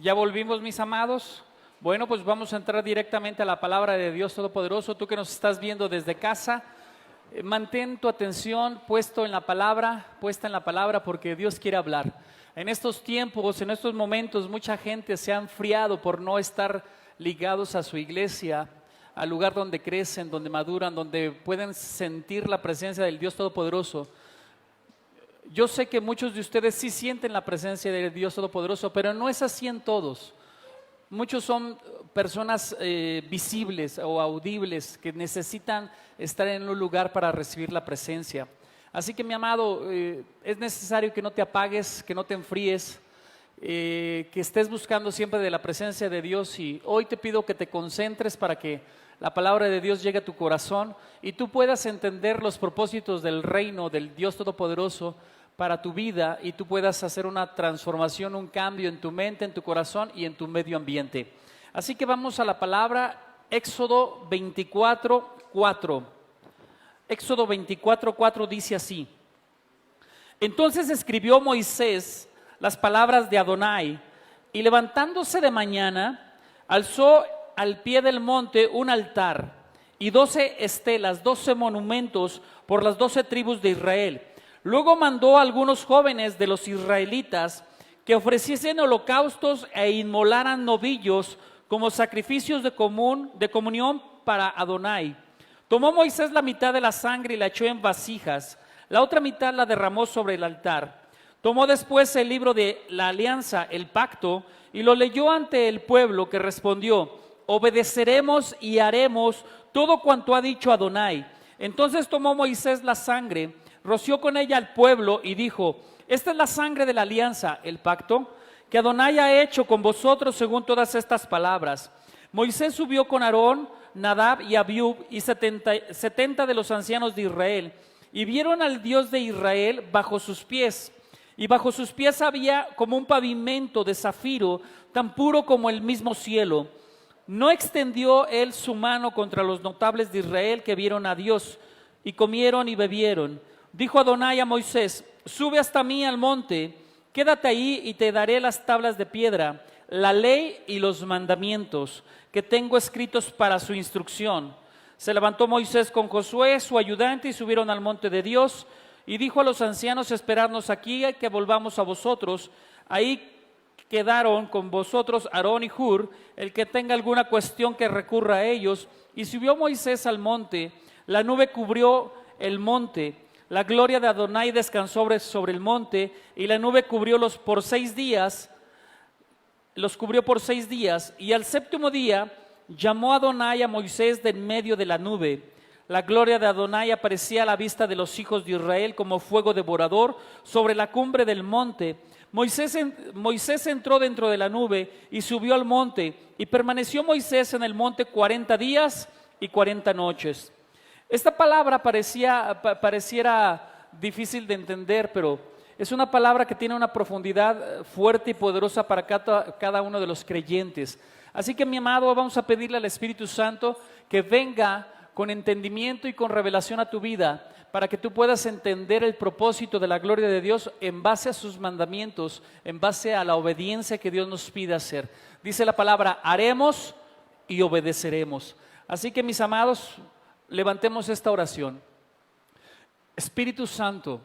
Ya volvimos, mis amados. Bueno, pues vamos a entrar directamente a la palabra de Dios Todopoderoso. Tú que nos estás viendo desde casa, mantén tu atención puesta en la palabra, porque Dios quiere hablar. En estos tiempos, en estos momentos, mucha gente se ha enfriado por no estar ligados a su iglesia, al lugar donde crecen, donde maduran, donde pueden sentir la presencia del Dios Todopoderoso. Yo sé que muchos de ustedes sí sienten la presencia del Dios Todopoderoso, pero no es así en todos. Muchos son personas visibles o audibles que necesitan estar en un lugar para recibir la presencia. Así que, mi amado, es necesario que no te apagues, que no te enfríes, que estés buscando siempre de la presencia de Dios. Y hoy te pido que te concentres para que la palabra de Dios llegue a tu corazón y tú puedas entender los propósitos del reino del Dios Todopoderoso para tu vida, y tú puedas hacer una transformación, un cambio en tu mente, en tu corazón y en tu medio ambiente. Así que vamos a la palabra. Éxodo 24:4. Éxodo 24:4 dice así: Entonces escribió Moisés las palabras de Adonai, y levantándose de mañana, alzó al pie del monte un altar y 12 estelas, 12 monumentos por las 12 tribus de Israel. Luego mandó a algunos jóvenes de los israelitas que ofreciesen holocaustos e inmolaran novillos como sacrificios de comunión para Adonai. Tomó Moisés la mitad de la sangre y la echó en vasijas, la otra mitad la derramó sobre el altar. Tomó después el libro de la alianza, el pacto, y lo leyó ante el pueblo, que respondió: obedeceremos y haremos todo cuanto ha dicho Adonai. Entonces tomó Moisés la sangre, roció con ella al pueblo y dijo: esta es la sangre de la alianza, el pacto, que Adonai ha hecho con vosotros según todas estas palabras. Moisés subió con Aarón, Nadab y Abiú y 70 de los ancianos de Israel, y vieron al Dios de Israel bajo sus pies. Y bajo sus pies había como un pavimento de zafiro, tan puro como el mismo cielo. No extendió él su mano contra los notables de Israel que vieron a Dios, y comieron y bebieron. Dijo Adonai a Moisés: sube hasta mí al monte, quédate ahí y te daré las tablas de piedra, la ley y los mandamientos que tengo escritos para su instrucción. Se levantó Moisés con Josué, su ayudante, y subieron al monte de Dios. Y dijo a los ancianos: esperadnos aquí, que volvamos a vosotros. Ahí quedaron con vosotros Aarón y Hur, el que tenga alguna cuestión que recurra a ellos. Y subió Moisés al monte, la nube cubrió el monte, la gloria de Adonai descansó sobre el monte, y la nube los cubrió por 6 días, y al séptimo día llamó Adonai a Moisés de en medio de la nube. La gloria de Adonai aparecía a la vista de los hijos de Israel como fuego devorador sobre la cumbre del monte. Moisés entró dentro de la nube y subió al monte, y permaneció Moisés en el monte 40 días y 40 noches. Esta palabra pareciera difícil de entender, pero es una palabra que tiene una profundidad fuerte y poderosa para cada uno de los creyentes. Así que, mi amado, vamos a pedirle al Espíritu Santo que venga con entendimiento y con revelación a tu vida, para que tú puedas entender el propósito de la gloria de Dios en base a sus mandamientos, en base a la obediencia que Dios nos pide hacer. Dice la palabra: haremos y obedeceremos. Así que, mis amados, levantemos esta oración. Espíritu Santo,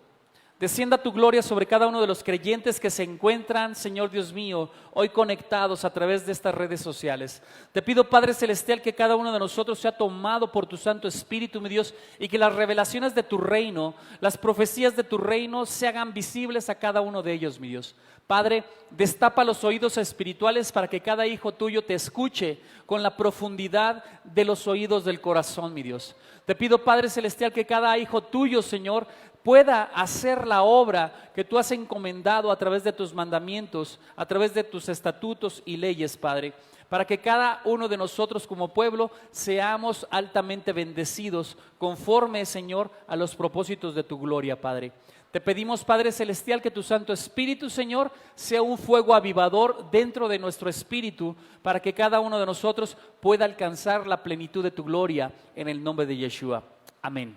descienda tu gloria sobre cada uno de los creyentes que se encuentran, Señor Dios mío, hoy conectados a través de estas redes sociales. Te pido, Padre Celestial, que cada uno de nosotros sea tomado por tu Santo Espíritu, mi Dios, y que las revelaciones de tu reino, las profecías de tu reino, se hagan visibles a cada uno de ellos, mi Dios. Padre, destapa los oídos espirituales para que cada hijo tuyo te escuche con la profundidad de los oídos del corazón, mi Dios. Te pido, Padre Celestial, que cada hijo tuyo, Señor, pueda hacer la obra que tú has encomendado a través de tus mandamientos, a través de tus estatutos y leyes, Padre, para que cada uno de nosotros como pueblo seamos altamente bendecidos conforme, Señor, a los propósitos de tu gloria, Padre. Te pedimos, Padre Celestial, que tu Santo Espíritu, Señor, sea un fuego avivador dentro de nuestro espíritu, para que cada uno de nosotros pueda alcanzar la plenitud de tu gloria, en el nombre de Yeshua. Amén.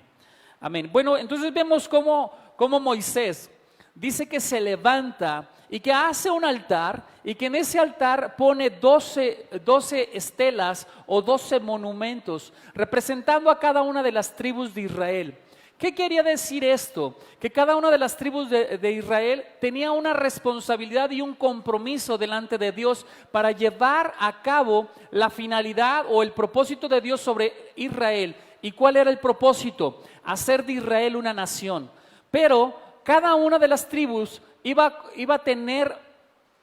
Amén. Bueno, entonces vemos cómo Moisés dice que se levanta y que hace un altar y que en ese altar pone 12 estelas o 12 monumentos representando a cada una de las tribus de Israel. ¿Qué quería decir esto? Que cada una de las tribus de Israel tenía una responsabilidad y un compromiso delante de Dios para llevar a cabo la finalidad o el propósito de Dios sobre Israel. ¿Y cuál era el propósito? Hacer de Israel una nación. Pero cada una de las tribus iba a tener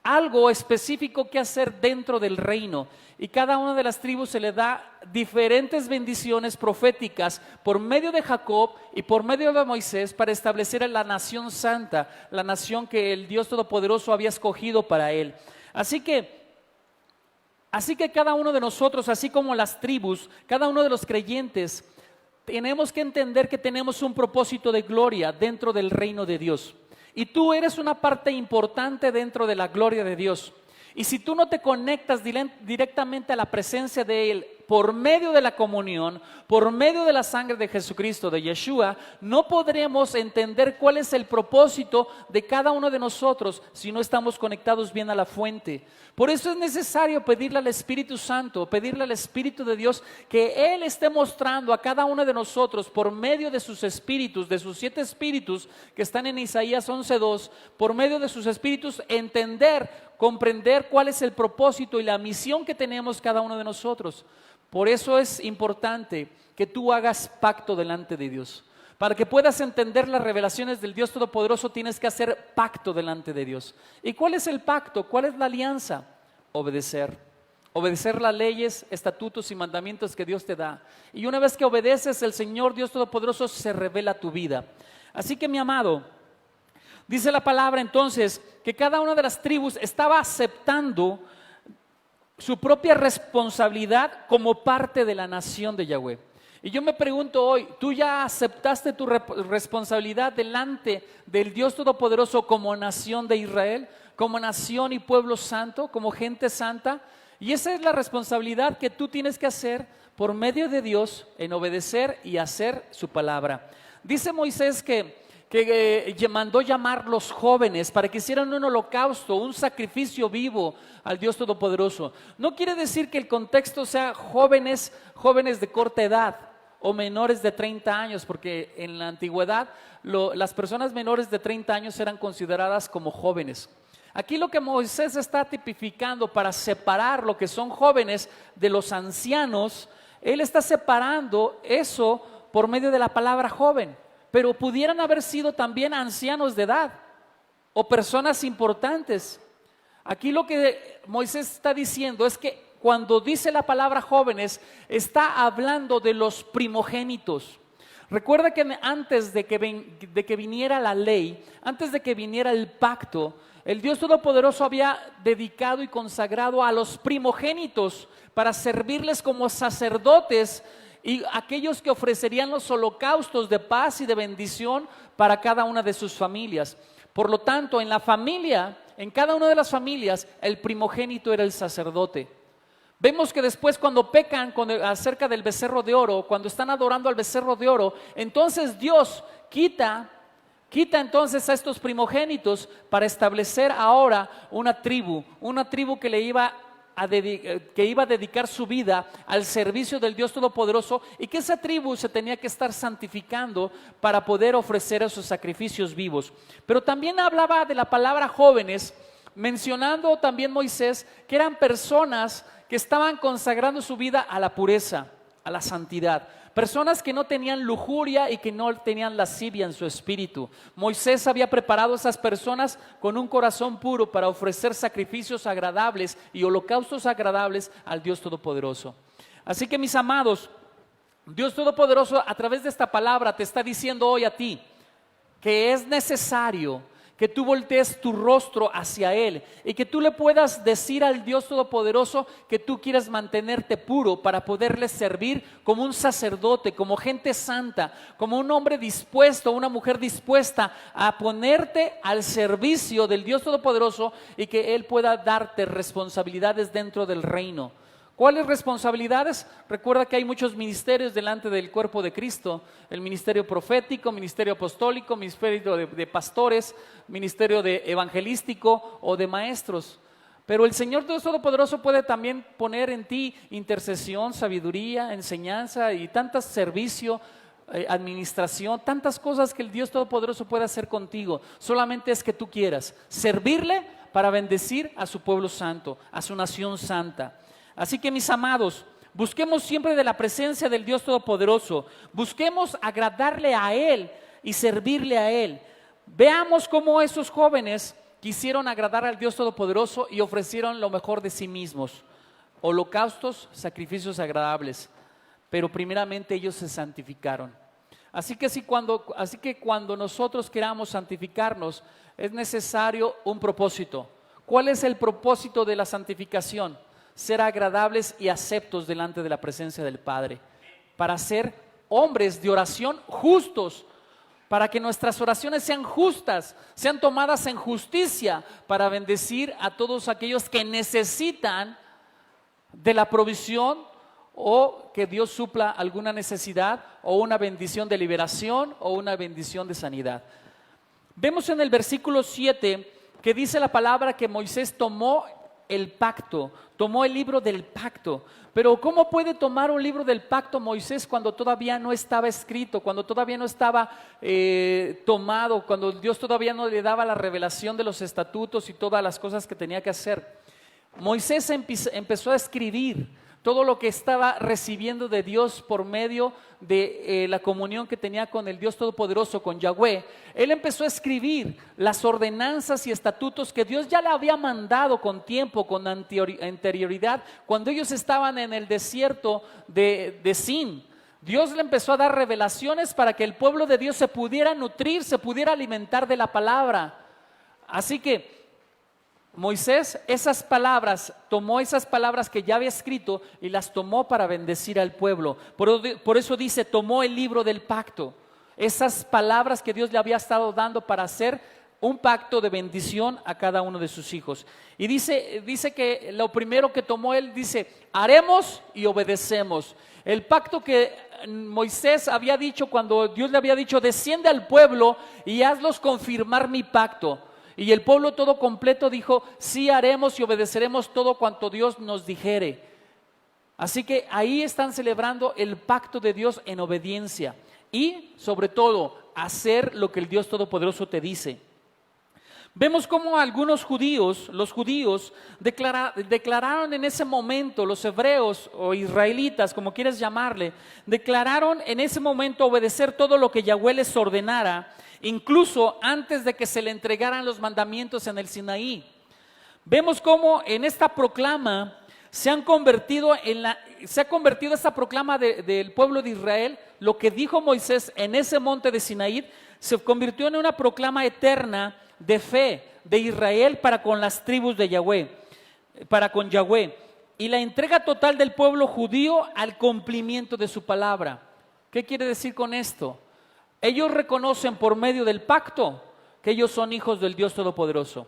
algo específico que hacer dentro del reino. Y cada una de las tribus se le da diferentes bendiciones proféticas por medio de Jacob y por medio de Moisés para establecer la nación santa, la nación que el Dios Todopoderoso había escogido para él. Así que cada uno de nosotros, así como las tribus, cada uno de los creyentes, tenemos que entender que tenemos un propósito de gloria dentro del reino de Dios. Y tú eres una parte importante dentro de la gloria de Dios. Y si tú no te conectas directamente a la presencia de Él por medio de la comunión, por medio de la sangre de Jesucristo, de Yeshua, no podremos entender cuál es el propósito de cada uno de nosotros si no estamos conectados bien a la fuente. Por eso es necesario pedirle al Espíritu Santo, pedirle al Espíritu de Dios que Él esté mostrando a cada uno de nosotros por medio de sus espíritus, de sus 7 espíritus que están en Isaías 11:2, por medio de sus espíritus comprender cuál es el propósito y la misión que tenemos cada uno de nosotros. Por eso es importante que tú hagas pacto delante de Dios. Para que puedas entender las revelaciones del Dios Todopoderoso tienes que hacer pacto delante de Dios. ¿Y cuál es el pacto? ¿Cuál es la alianza? Obedecer las leyes, estatutos y mandamientos que Dios te da. Y una vez que obedeces, el Señor Dios Todopoderoso se revela a tu vida. Así que mi amado, dice la palabra entonces que cada una de las tribus estaba aceptando su propia responsabilidad como parte de la nación de Yahweh. Y yo me pregunto hoy, ¿tú ya aceptaste tu responsabilidad delante del Dios Todopoderoso como nación de Israel, como nación y pueblo santo, como gente santa? Y esa es la responsabilidad que tú tienes que hacer por medio de Dios en obedecer y hacer su palabra. Dice Moisés que mandó llamar los jóvenes para que hicieran un holocausto, un sacrificio vivo al Dios Todopoderoso. No quiere decir que el contexto sea jóvenes de corta edad o menores de 30 años, porque en la antigüedad las personas menores de 30 años eran consideradas como jóvenes. Aquí lo que Moisés está tipificando para separar lo que son jóvenes de los ancianos, él está separando eso por medio de la palabra joven. Pero pudieran haber sido también ancianos de edad o personas importantes. Aquí lo que Moisés está diciendo es que cuando dice la palabra jóvenes, está hablando de los primogénitos. Recuerda que antes de que viniera la ley, antes de que viniera el pacto, el Dios Todopoderoso había dedicado y consagrado a los primogénitos para servirles como sacerdotes y aquellos que ofrecerían los holocaustos de paz y de bendición para cada una de sus familias. Por lo tanto, en la familia, en cada una de las familias, el primogénito era el sacerdote. Vemos que después cuando pecan acerca del becerro de oro, cuando están adorando al becerro de oro, entonces Dios quita entonces a estos primogénitos para establecer ahora una tribu que iba a dedicar su vida al servicio del Dios Todopoderoso y que esa tribu se tenía que estar santificando para poder ofrecer esos sacrificios vivos. Pero también hablaba de la palabra jóvenes, mencionando también Moisés que eran personas que estaban consagrando su vida a la pureza, a la santidad. Personas que no tenían lujuria y que no tenían lascivia en su espíritu. Moisés había preparado a esas personas con un corazón puro para ofrecer sacrificios agradables y holocaustos agradables al Dios Todopoderoso. Así que mis amados, Dios Todopoderoso a través de esta palabra te está diciendo hoy a ti que es necesario que tú voltees tu rostro hacia Él y que tú le puedas decir al Dios Todopoderoso que tú quieres mantenerte puro para poderle servir como un sacerdote, como gente santa, como un hombre dispuesto, una mujer dispuesta a ponerte al servicio del Dios Todopoderoso y que Él pueda darte responsabilidades dentro del reino. ¿Cuáles responsabilidades? Recuerda que hay muchos ministerios delante del cuerpo de Cristo: el ministerio profético, ministerio apostólico, ministerio de pastores, ministerio de evangelístico o de maestros. Pero el Señor Dios Todopoderoso puede también poner en ti intercesión, sabiduría, enseñanza y tantos servicio, administración, tantas cosas que el Dios Todopoderoso puede hacer contigo. Solamente es que tú quieras servirle para bendecir a su pueblo santo, a su nación santa. Así que, mis amados, busquemos siempre de la presencia del Dios Todopoderoso, busquemos agradarle a Él y servirle a Él. Veamos cómo esos jóvenes quisieron agradar al Dios Todopoderoso y ofrecieron lo mejor de sí mismos: holocaustos, sacrificios agradables. Pero primeramente ellos se santificaron. Así que cuando nosotros queramos santificarnos, es necesario un propósito. ¿Cuál es el propósito de la santificación? Ser agradables y aceptos delante de la presencia del Padre, para ser hombres de oración justos, para que nuestras oraciones sean justas, sean tomadas en justicia, para bendecir a todos aquellos que necesitan de la provisión, o que Dios supla alguna necesidad, o una bendición de liberación, o una bendición de sanidad. Vemos en el versículo 7 que dice la palabra que Moisés tomó el pacto, tomó el libro del pacto. Pero ¿cómo puede tomar un libro del pacto Moisés cuando todavía no estaba escrito, cuando todavía no estaba tomado, cuando Dios todavía no le daba la revelación de los estatutos y todas las cosas que tenía que hacer? Moisés empezó a escribir todo lo que estaba recibiendo de Dios por medio de la comunión que tenía con el Dios Todopoderoso, con Yahweh. Él empezó a escribir las ordenanzas y estatutos que Dios ya le había mandado con tiempo, con anterioridad, cuando ellos estaban en el desierto de Sin. Dios le empezó a dar revelaciones para que el pueblo de Dios se pudiera nutrir, se pudiera alimentar de la palabra. Así que Moisés tomó esas palabras que ya había escrito y las tomó para bendecir al pueblo. Por eso dice, tomó el libro del pacto. Esas palabras que Dios le había estado dando para hacer un pacto de bendición a cada uno de sus hijos. Y dice que lo primero que tomó él, dice, haremos y obedecemos. El pacto que Moisés había dicho cuando Dios le había dicho, desciende al pueblo y hazlos confirmar mi pacto. Y el pueblo todo completo dijo, sí, haremos y obedeceremos todo cuanto Dios nos dijere. Así que ahí están celebrando el pacto de Dios en obediencia. Y sobre todo, hacer lo que el Dios Todopoderoso te dice. Vemos cómo algunos judíos, los judíos, declararon en ese momento, los hebreos o israelitas, como quieras llamarle, declararon en ese momento obedecer todo lo que Yahweh les ordenara, incluso antes de que se le entregaran los mandamientos en el Sinaí. Vemos cómo en esta proclama se ha convertido esta proclama del pueblo de Israel, lo que dijo Moisés en ese monte de Sinaí, se convirtió en una proclama eterna de fe de Israel para con las tribus de Yahweh, para con Yahweh, y la entrega total del pueblo judío al cumplimiento de su palabra. ¿Qué quiere decir con esto? Ellos reconocen por medio del pacto que ellos son hijos del Dios Todopoderoso.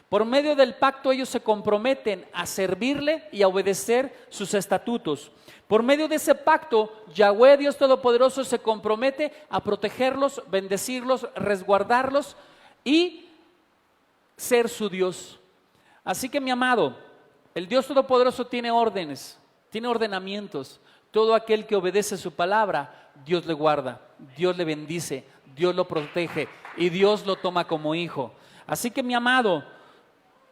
Por medio del pacto ellos se comprometen a servirle y a obedecer sus estatutos. Por medio de ese pacto, Yahweh, Dios Todopoderoso, se compromete a protegerlos, bendecirlos, resguardarlos y ser su Dios. Así que, mi amado, el Dios Todopoderoso tiene órdenes, tiene ordenamientos. Todo aquel que obedece su palabra, Dios le guarda, Dios le bendice, Dios lo protege y Dios lo toma como hijo. Así que, mi amado,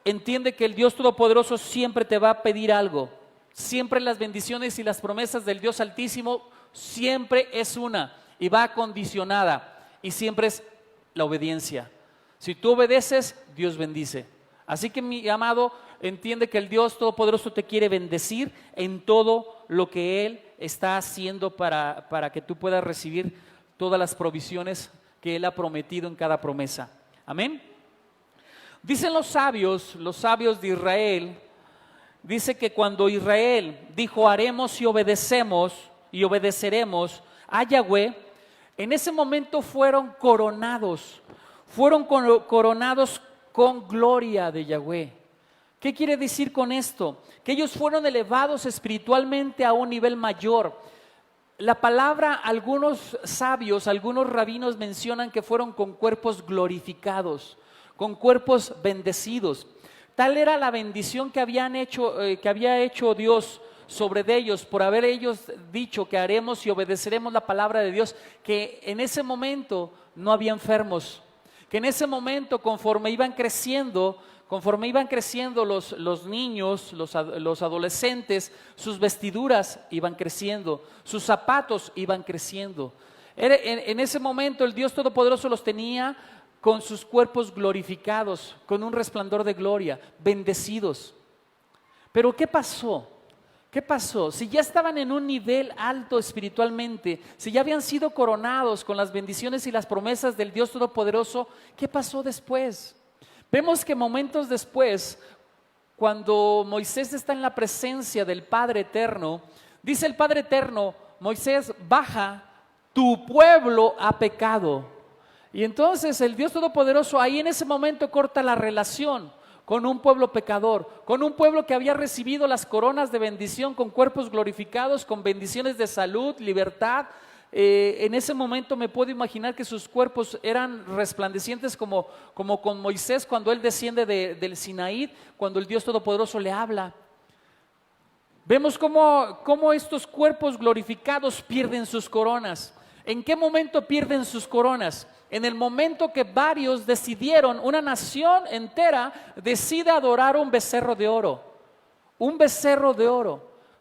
entiende que el Dios Todopoderoso siempre te va a pedir algo. Siempre las bendiciones y las promesas del Dios Altísimo siempre es una y va condicionada, y siempre es la obediencia. Si tú obedeces, Dios bendice. Así que, mi amado, entiende que el Dios Todopoderoso te quiere bendecir en todo lo que Él está haciendo para que tú puedas recibir todas las provisiones que Él ha prometido en cada promesa. Amén. Dicen los sabios de Israel, dice que cuando Israel dijo haremos y obedeceremos a Yahweh, en ese momento fueron coronados con gloria de Yahweh. ¿Qué quiere decir con esto? Que ellos fueron elevados espiritualmente a un nivel mayor. La palabra, algunos sabios, algunos rabinos mencionan que fueron con cuerpos glorificados, con cuerpos bendecidos. Tal era la bendición que había hecho Dios sobre de ellos, por haber ellos dicho que haremos y obedeceremos la palabra de Dios, que en ese momento no había enfermos, que en ese momento conforme iban creciendo los niños, los adolescentes, sus vestiduras iban creciendo, sus zapatos iban creciendo. En ese momento el Dios Todopoderoso los tenía con sus cuerpos glorificados, con un resplandor de gloria, bendecidos. Pero ¿qué pasó? ¿Qué pasó? Si ya estaban en un nivel alto espiritualmente, si ya habían sido coronados con las bendiciones y las promesas del Dios Todopoderoso, ¿qué pasó después? Vemos que momentos después, cuando Moisés está en la presencia del Padre Eterno, dice el Padre Eterno: Moisés, baja, tu pueblo ha pecado. Y entonces el Dios Todopoderoso ahí en ese momento corta la relación con un pueblo pecador, con un pueblo que había recibido las coronas de bendición con cuerpos glorificados, con bendiciones de salud, libertad. En ese momento me puedo imaginar que sus cuerpos eran resplandecientes como con Moisés cuando él desciende del Sinaí, cuando el Dios Todopoderoso le habla. Vemos cómo estos cuerpos glorificados pierden sus coronas. ¿En qué momento pierden sus coronas? En el momento que varios decidieron, una nación entera decide adorar un becerro de oro,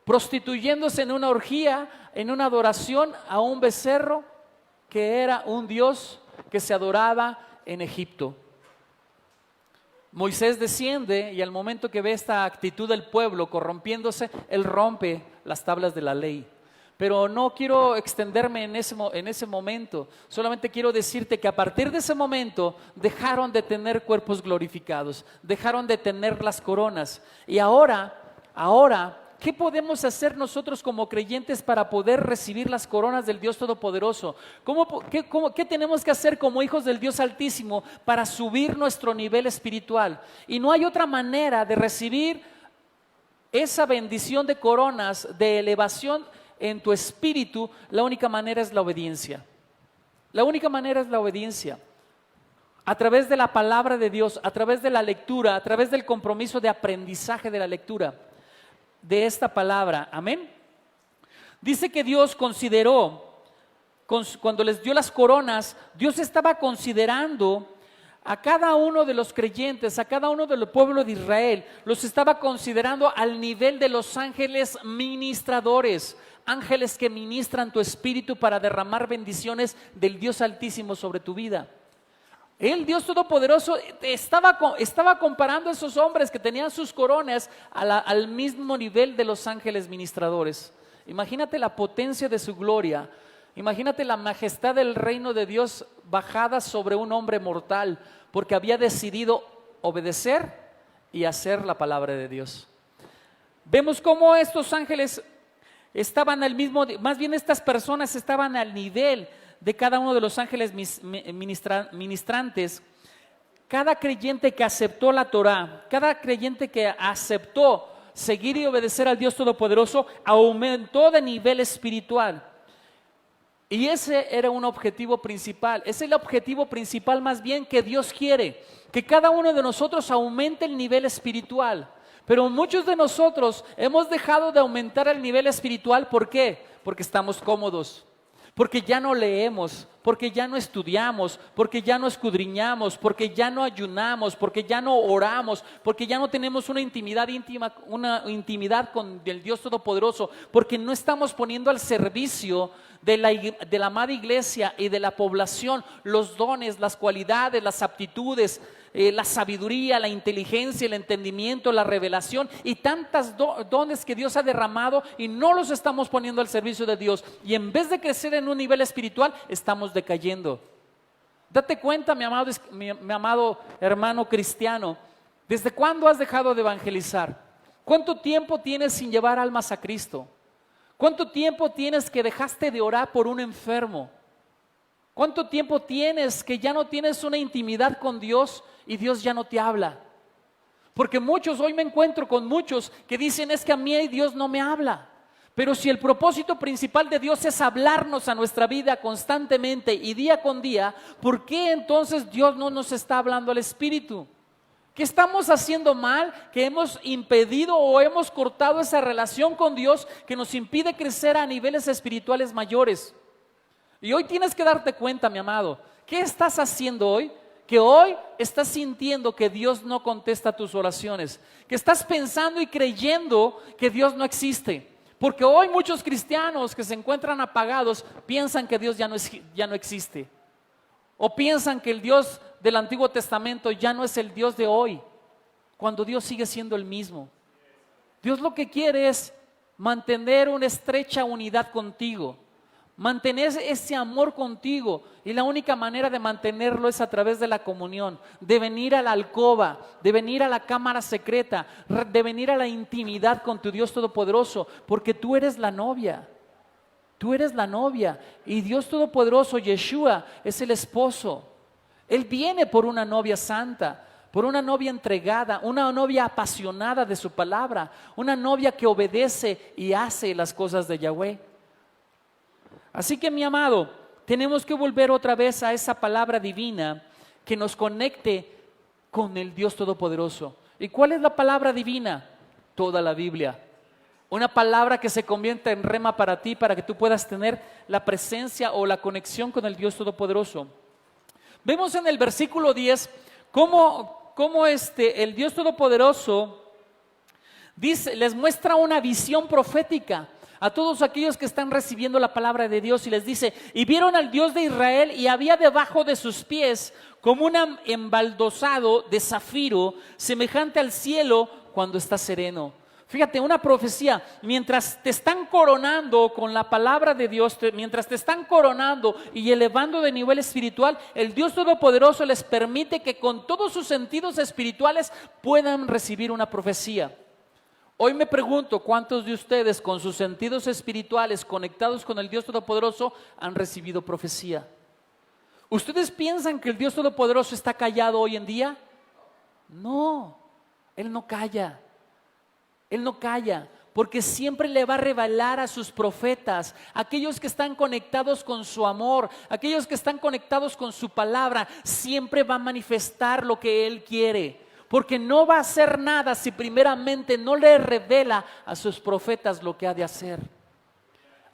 prostituyéndose en una orgía, en una adoración a un becerro que era un dios que se adoraba en Egipto. Moisés desciende y al momento que ve esta actitud del pueblo corrompiéndose, él rompe las tablas de la ley. Pero no quiero extenderme en ese momento, solamente quiero decirte que a partir de ese momento dejaron de tener cuerpos glorificados, dejaron de tener las coronas. Y ahora, ¿qué podemos hacer nosotros como creyentes para poder recibir las coronas del Dios Todopoderoso? ¿Qué tenemos que hacer como hijos del Dios Altísimo para subir nuestro nivel espiritual? Y no hay otra manera de recibir esa bendición de coronas, de elevación en tu espíritu. La única manera es la obediencia. La única manera es la obediencia. A través de la palabra de Dios, a través de la lectura, a través del compromiso de aprendizaje de la lectura de esta palabra. Amén. Dice que Dios consideró, cuando les dio las coronas, Dios estaba considerando a cada uno de los creyentes, a cada uno del pueblo de Israel, los estaba considerando al nivel de los ángeles ministradores, ángeles que ministran tu espíritu para derramar bendiciones del Dios Altísimo sobre tu vida. El Dios Todopoderoso estaba comparando a esos hombres que tenían sus coronas al mismo nivel de los ángeles ministradores. Imagínate la potencia de su gloria. Imagínate la majestad del reino de Dios bajada sobre un hombre mortal, porque había decidido obedecer y hacer la palabra de Dios. Vemos cómo estos ángeles estaban más bien estas personas estaban al nivel de cada uno de los ángeles ministrantes. Cada creyente que aceptó la Torá, cada creyente que aceptó seguir y obedecer al Dios Todopoderoso, aumentó de nivel espiritual. Y ese era un objetivo principal, ese es el objetivo principal más bien que Dios quiere, que cada uno de nosotros aumente el nivel espiritual. Pero muchos de nosotros hemos dejado de aumentar el nivel espiritual. ¿Por qué? Porque estamos cómodos, porque ya no leemos, porque ya no estudiamos, porque ya no escudriñamos, porque ya no ayunamos, porque ya no oramos, porque ya no tenemos una intimidad íntima, una intimidad con el Dios Todopoderoso, porque no estamos poniendo al servicio de la amada iglesia y de la población los dones, las cualidades, las aptitudes, la sabiduría, la inteligencia, el entendimiento, la revelación y tantos dones que Dios ha derramado, y no los estamos poniendo al servicio de Dios, y en vez de crecer en un nivel espiritual estamos decayendo. Date cuenta, mi amado hermano cristiano, ¿desde cuándo has dejado de evangelizar? ¿Cuánto tiempo tienes sin llevar almas a Cristo? ¿Cuánto tiempo tienes que dejaste de orar por un enfermo? ¿Cuánto tiempo tienes que ya no tienes una intimidad con Dios y Dios ya no te habla? Porque hoy me encuentro con muchos que dicen es que a mí Dios no me habla. Pero si el propósito principal de Dios es hablarnos a nuestra vida constantemente y día con día, ¿por qué entonces Dios no nos está hablando al Espíritu? ¿Qué estamos haciendo mal? Que hemos impedido o hemos cortado esa relación con Dios que nos impide crecer a niveles espirituales mayores. Y hoy tienes que darte cuenta, mi amado, ¿qué estás haciendo hoy? Que hoy estás sintiendo que Dios no contesta tus oraciones, que estás pensando y creyendo que Dios no existe. Porque hoy muchos cristianos que se encuentran apagados piensan que Dios ya no existe. O piensan que el Dios del Antiguo Testamento ya no es el Dios de hoy, cuando Dios sigue siendo el mismo. Dios lo que quiere es mantener una estrecha unidad contigo, mantener ese amor contigo, y la única manera de mantenerlo es a través de la comunión, de venir a la alcoba, de venir a la cámara secreta, de venir a la intimidad con tu Dios Todopoderoso, porque tú eres la novia. Tú eres la novia y Dios Todopoderoso, Yeshua, es el esposo. Él viene por una novia santa, por una novia entregada, una novia apasionada de su palabra, una novia que obedece y hace las cosas de Yahweh. Así que, mi amado, tenemos que volver otra vez a esa palabra divina que nos conecte con el Dios Todopoderoso. ¿Y cuál es la palabra divina? Toda la Biblia. Una palabra que se convierta en rema para ti, para que tú puedas tener la presencia o la conexión con el Dios Todopoderoso. Vemos en el versículo 10 cómo el Dios Todopoderoso les muestra una visión profética a todos aquellos que están recibiendo la palabra de Dios, y les dice: y vieron al Dios de Israel, y había debajo de sus pies como un embaldosado de zafiro, semejante al cielo cuando está sereno. Fíjate, una profecía. Mientras te están coronando con la palabra de Dios, mientras te están coronando y elevando de nivel espiritual, el Dios Todopoderoso les permite que con todos sus sentidos espirituales puedan recibir una profecía. Hoy me pregunto, ¿cuántos de ustedes con sus sentidos espirituales conectados con el Dios Todopoderoso han recibido profecía? ¿Ustedes piensan que el Dios Todopoderoso está callado hoy en día? No, Él no calla. Él no calla, porque siempre le va a revelar a sus profetas, aquellos que están conectados con su amor, aquellos que están conectados con su palabra, siempre va a manifestar lo que Él quiere, porque no va a hacer nada si primeramente no le revela a sus profetas lo que ha de hacer.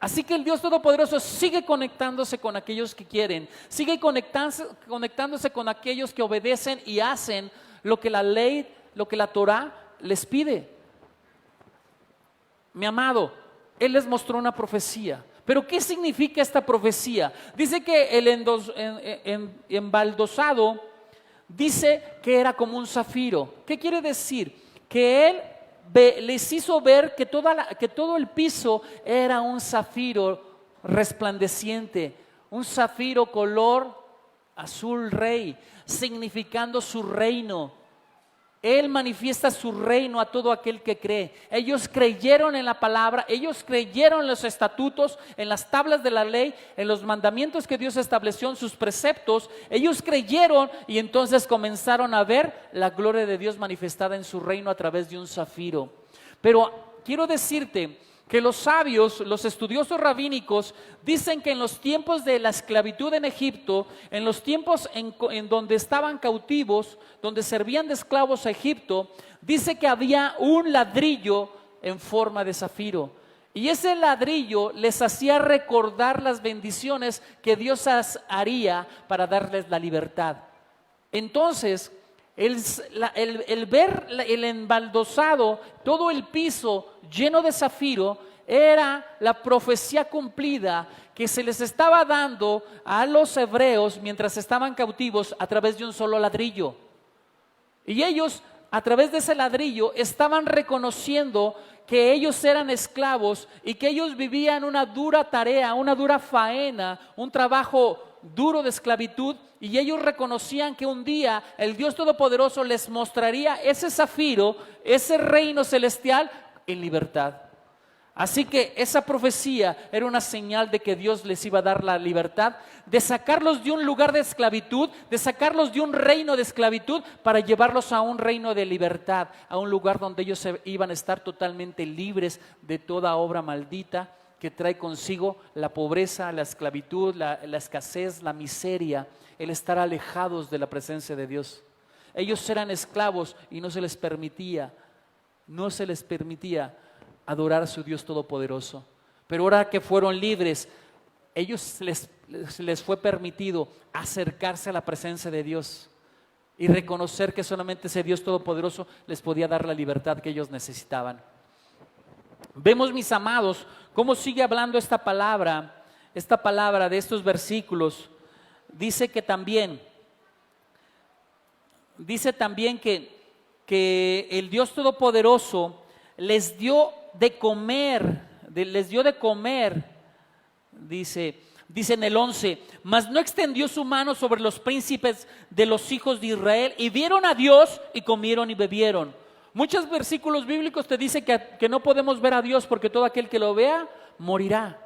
Así que el Dios Todopoderoso sigue conectándose con aquellos que quieren, sigue conectándose con aquellos que obedecen y hacen lo que la ley, lo que la Torah les pide. Mi amado, Él les mostró una profecía. ¿Pero qué significa esta profecía? Dice que el embaldosado dice que era como un zafiro. ¿Qué quiere decir? Que Él les hizo ver que todo el piso era un zafiro resplandeciente, un zafiro color azul rey, significando su reino. Él manifiesta su reino a todo aquel que cree. Ellos creyeron en la palabra, ellos creyeron en los estatutos, en las tablas de la ley, en los mandamientos que Dios estableció, en sus preceptos. Ellos creyeron y entonces comenzaron a ver la gloria de Dios manifestada en su reino a través de un zafiro. Pero quiero decirte que los sabios, los estudiosos rabínicos, dicen que en los tiempos de la esclavitud en Egipto, en los tiempos en donde estaban cautivos, donde servían de esclavos a Egipto, dice que había un ladrillo en forma de zafiro. Y ese ladrillo les hacía recordar las bendiciones que Dios haría para darles la libertad. Entonces, el ver el embaldosado, todo el piso lleno de zafiro, era la profecía cumplida que se les estaba dando a los hebreos mientras estaban cautivos a través de un solo ladrillo. Y ellos, a través de ese ladrillo, estaban reconociendo que ellos eran esclavos y que ellos vivían una dura tarea, una dura faena, un trabajo duro de esclavitud, y ellos reconocían que un día el Dios Todopoderoso les mostraría ese zafiro, ese reino celestial en libertad. Así que esa profecía era una señal de que Dios les iba a dar la libertad de sacarlos de un lugar de esclavitud, de sacarlos de un reino de esclavitud para llevarlos a un reino de libertad, a un lugar donde ellos iban a estar totalmente libres de toda obra maldita que trae consigo la pobreza, la esclavitud, la escasez, la miseria, el estar alejados de la presencia de Dios. Ellos eran esclavos y no se les permitía adorar a su Dios Todopoderoso. Pero ahora que fueron libres, ellos les fue permitido acercarse a la presencia de Dios y reconocer que solamente ese Dios Todopoderoso les podía dar la libertad que ellos necesitaban. Vemos, mis amados, cómo sigue hablando esta palabra de estos versículos. Dice también que el Dios Todopoderoso les dio de comer, dice en el 11, mas no extendió su mano sobre los príncipes de los hijos de Israel, y vieron a Dios y comieron y bebieron. Muchos versículos bíblicos te dicen que no podemos ver a Dios porque todo aquel que lo vea morirá.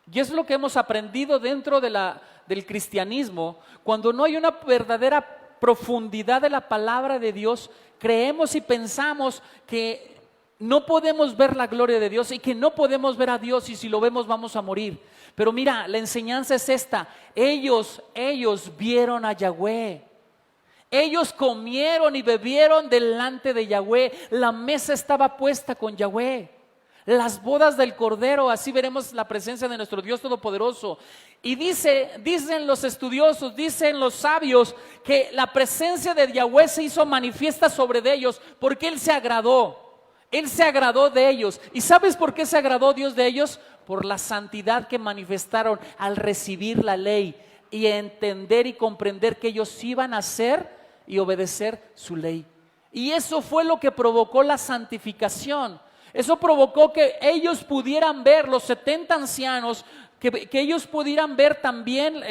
Y es lo que hemos aprendido dentro del cristianismo. Cuando no hay una verdadera profundidad de la palabra de Dios, creemos y pensamos que no podemos ver la gloria de Dios y que no podemos ver a Dios, y si lo vemos vamos a morir. Pero mira, la enseñanza es esta: ellos vieron a Yahweh. Ellos comieron y bebieron delante de Yahweh. La mesa estaba puesta con Yahweh. Las bodas del Cordero, así veremos la presencia de nuestro Dios Todopoderoso. Y dicen los estudiosos, dicen los sabios, que la presencia de Yahweh se hizo manifiesta sobre ellos porque Él se agradó. Él se agradó de ellos. ¿Y sabes por qué se agradó Dios de ellos? Por la santidad que manifestaron al recibir la ley y entender y comprender que ellos iban a hacer y obedecer su ley. Y eso fue lo que provocó la santificación. Eso provocó que ellos pudieran ver, los 70 ancianos, que ellos pudieran ver también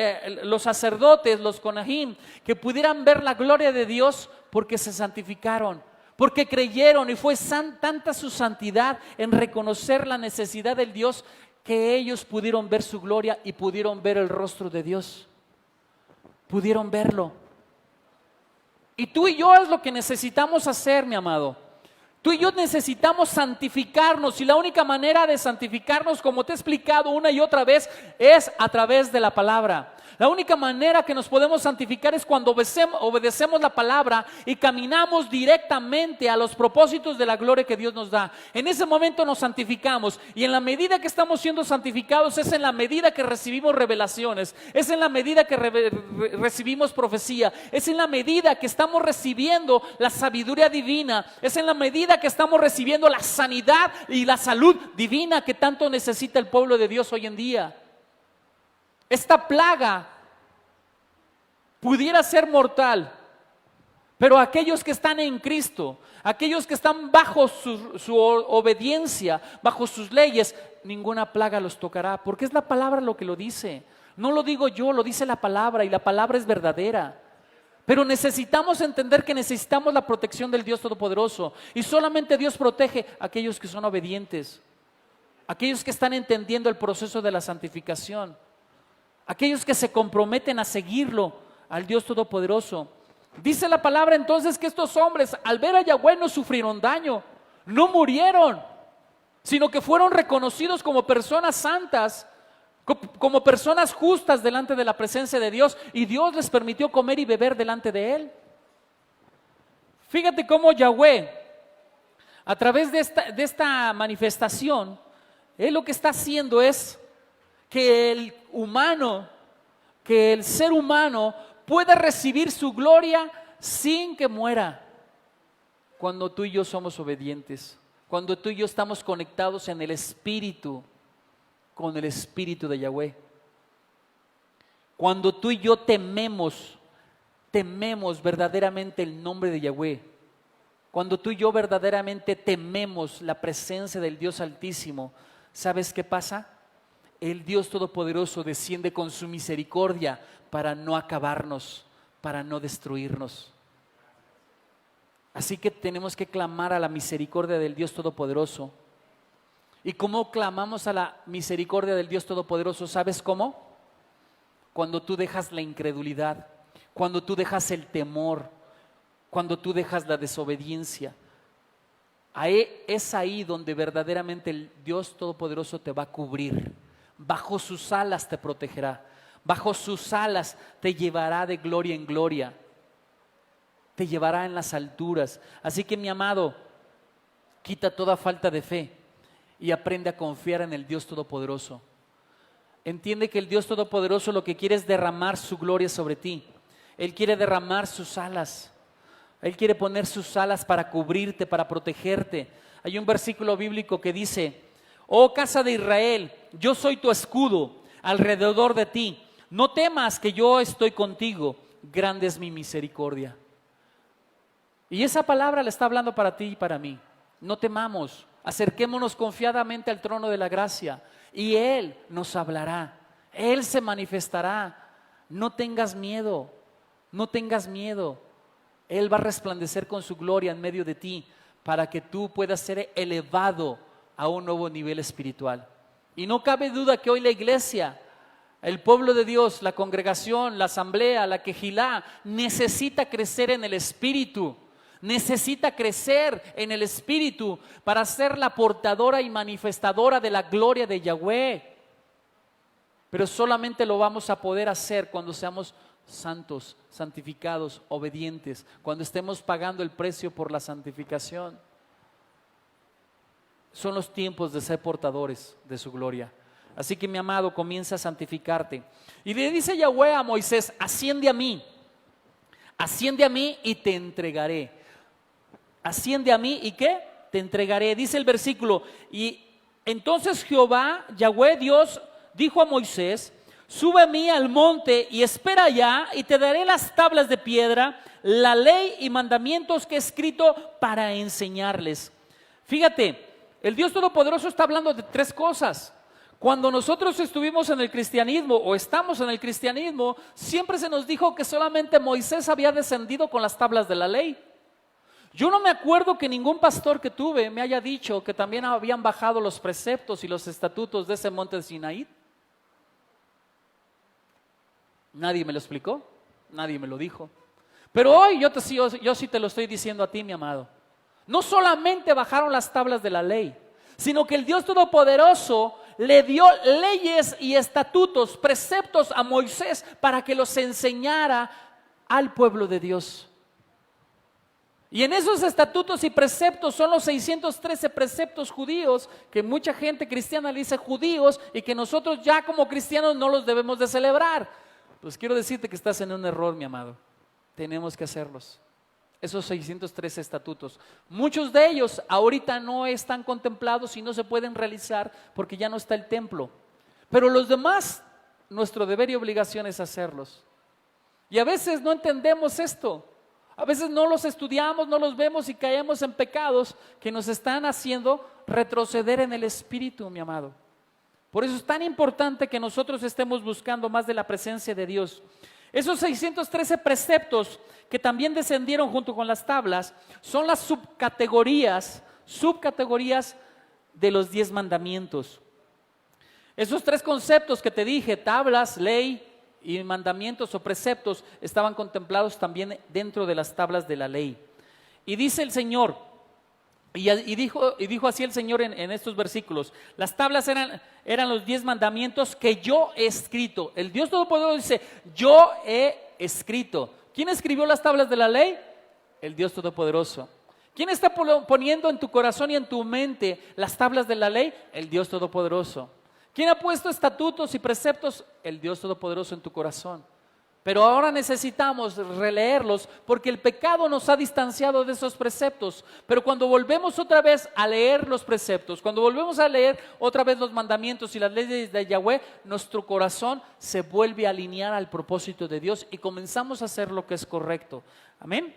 los sacerdotes, los conajim, que pudieran ver la gloria de Dios porque se santificaron, porque creyeron, y fue tanta su santidad en reconocer la necesidad del Dios que ellos pudieron ver su gloria y pudieron ver el rostro de Dios. Pudieron verlo. Y tú y yo es lo que necesitamos hacer, mi amado. Tú y yo necesitamos santificarnos, y la única manera de santificarnos, como te he explicado una y otra vez, es a través de la palabra. La única manera que nos podemos santificar es cuando obedecemos la palabra y caminamos directamente a los propósitos de la gloria que Dios nos da. En ese momento nos santificamos, y en la medida que estamos siendo santificados es en la medida que recibimos revelaciones, es en la medida que recibimos profecía, es en la medida que estamos recibiendo la sabiduría divina, es en la medida que estamos recibiendo la sanidad y la salud divina que tanto necesita el pueblo de Dios hoy en día. Esta plaga pudiera ser mortal, pero aquellos que están en Cristo, aquellos que están bajo su obediencia, bajo sus leyes, ninguna plaga los tocará, porque es la palabra lo que lo dice. No lo digo yo, lo dice la palabra, y la palabra es verdadera. Pero necesitamos entender que necesitamos la protección del Dios Todopoderoso, y solamente Dios protege a aquellos que son obedientes, aquellos que están entendiendo el proceso de la santificación, aquellos que se comprometen a seguirlo, al Dios Todopoderoso. Dice la palabra entonces que estos hombres, al ver a Yahweh, no sufrieron daño, no murieron, sino que fueron reconocidos como personas santas, como personas justas delante de la presencia de Dios, y Dios les permitió comer y beber delante de Él. Fíjate cómo Yahweh, a través de esta manifestación, Él lo que está haciendo es que el ser humano pueda recibir su gloria sin que muera. Cuando tú y yo somos obedientes, cuando tú y yo estamos conectados en el Espíritu, con el Espíritu de Yahweh, cuando tú y yo tememos verdaderamente el nombre de Yahweh, cuando tú y yo verdaderamente tememos la presencia del Dios Altísimo, ¿sabes qué pasa? El Dios Todopoderoso desciende con su misericordia para no acabarnos, para no destruirnos. Así que tenemos que clamar a la misericordia del Dios Todopoderoso. ¿Y cómo clamamos a la misericordia del Dios Todopoderoso? ¿Sabes cómo? Cuando tú dejas la incredulidad, cuando tú dejas el temor, cuando tú dejas la desobediencia. Es ahí donde verdaderamente el Dios Todopoderoso te va a cubrir. Bajo sus alas te protegerá. Bajo sus alas te llevará de gloria en gloria. Te llevará en las alturas. Así que, mi amado, quita toda falta de fe y aprende a confiar en el Dios Todopoderoso. Entiende que el Dios Todopoderoso lo que quiere es derramar su gloria sobre ti. Él quiere derramar sus alas. Él quiere poner sus alas para cubrirte, para protegerte. Hay un versículo bíblico que dice: oh casa de Israel, yo soy tu escudo alrededor de ti. No temas, que yo estoy contigo. Grande es mi misericordia. Y esa palabra le está hablando para ti y para mí. No temamos, acerquémonos confiadamente al trono de la gracia y Él nos hablará, Él se manifestará. No tengas miedo, no tengas miedo. Él va a resplandecer con su gloria en medio de ti para que tú puedas ser elevado a un nuevo nivel espiritual. Y no cabe duda que hoy la iglesia, el pueblo de Dios, la congregación, la asamblea, la quejilá, necesita crecer en el espíritu. Necesita crecer en el espíritu para ser la portadora y manifestadora de la gloria de Yahweh. Pero solamente lo vamos a poder hacer cuando seamos santos, santificados, obedientes, cuando estemos pagando el precio por la santificación. Son los tiempos de ser portadores de su gloria. Así que, mi amado, comienza a santificarte. Y le dice Yahweh a Moisés: asciende a mí y te entregaré. Asciende a mí y ¿qué? Te entregaré. Dice el versículo: y entonces Jehová, Yahweh Dios, dijo a Moisés: sube a mí al monte y espera allá, y te daré las tablas de piedra, la ley y mandamientos que he escrito para enseñarles. Fíjate, el Dios Todopoderoso está hablando de tres cosas. Cuando nosotros estuvimos en el cristianismo o estamos en el cristianismo, siempre se nos dijo que solamente Moisés había descendido con las tablas de la ley. Yo no me acuerdo que ningún pastor que tuve me haya dicho que también habían bajado los preceptos y los estatutos de ese monte de Sinaí. Nadie me lo explicó, nadie me lo dijo. Pero hoy yo sí te lo estoy diciendo a ti, mi amado. No solamente bajaron las tablas de la ley, sino que el Dios Todopoderoso le dio leyes y estatutos, preceptos a Moisés para que los enseñara al pueblo de Dios. Y en esos estatutos y preceptos son los 613 preceptos judíos, que mucha gente cristiana le dice judíos, y que nosotros ya como cristianos no los debemos de celebrar. Pues quiero decirte que estás en un error, mi amado. Tenemos que hacerlos. Esos 613 estatutos. Muchos de ellos ahorita no están contemplados y no se pueden realizar porque ya no está el templo. Pero los demás, nuestro deber y obligación es hacerlos. Y a veces no entendemos esto. A veces no los estudiamos, no los vemos y caemos en pecados que nos están haciendo retroceder en el espíritu, mi amado. Por eso es tan importante que nosotros estemos buscando más de la presencia de Dios. Esos 613 preceptos que también descendieron junto con las tablas son las subcategorías de los 10 mandamientos. Esos tres conceptos que te dije, tablas, ley y mandamientos o preceptos, estaban contemplados también dentro de las tablas de la ley. Y dice el Señor, y dijo así el Señor en estos versículos: las tablas eran los 10 mandamientos que yo he escrito. El Dios Todopoderoso dice: yo he escrito. ¿Quién escribió las tablas de la ley? El Dios Todopoderoso. ¿Quién está poniendo en tu corazón y en tu mente las tablas de la ley? El Dios Todopoderoso. ¿Quién ha puesto estatutos y preceptos? El Dios Todopoderoso en tu corazón. Pero ahora necesitamos releerlos porque el pecado nos ha distanciado de esos preceptos. Pero cuando volvemos otra vez a leer los preceptos, cuando volvemos a leer otra vez los mandamientos y las leyes de Yahweh, nuestro corazón se vuelve a alinear al propósito de Dios y comenzamos a hacer lo que es correcto. Amén.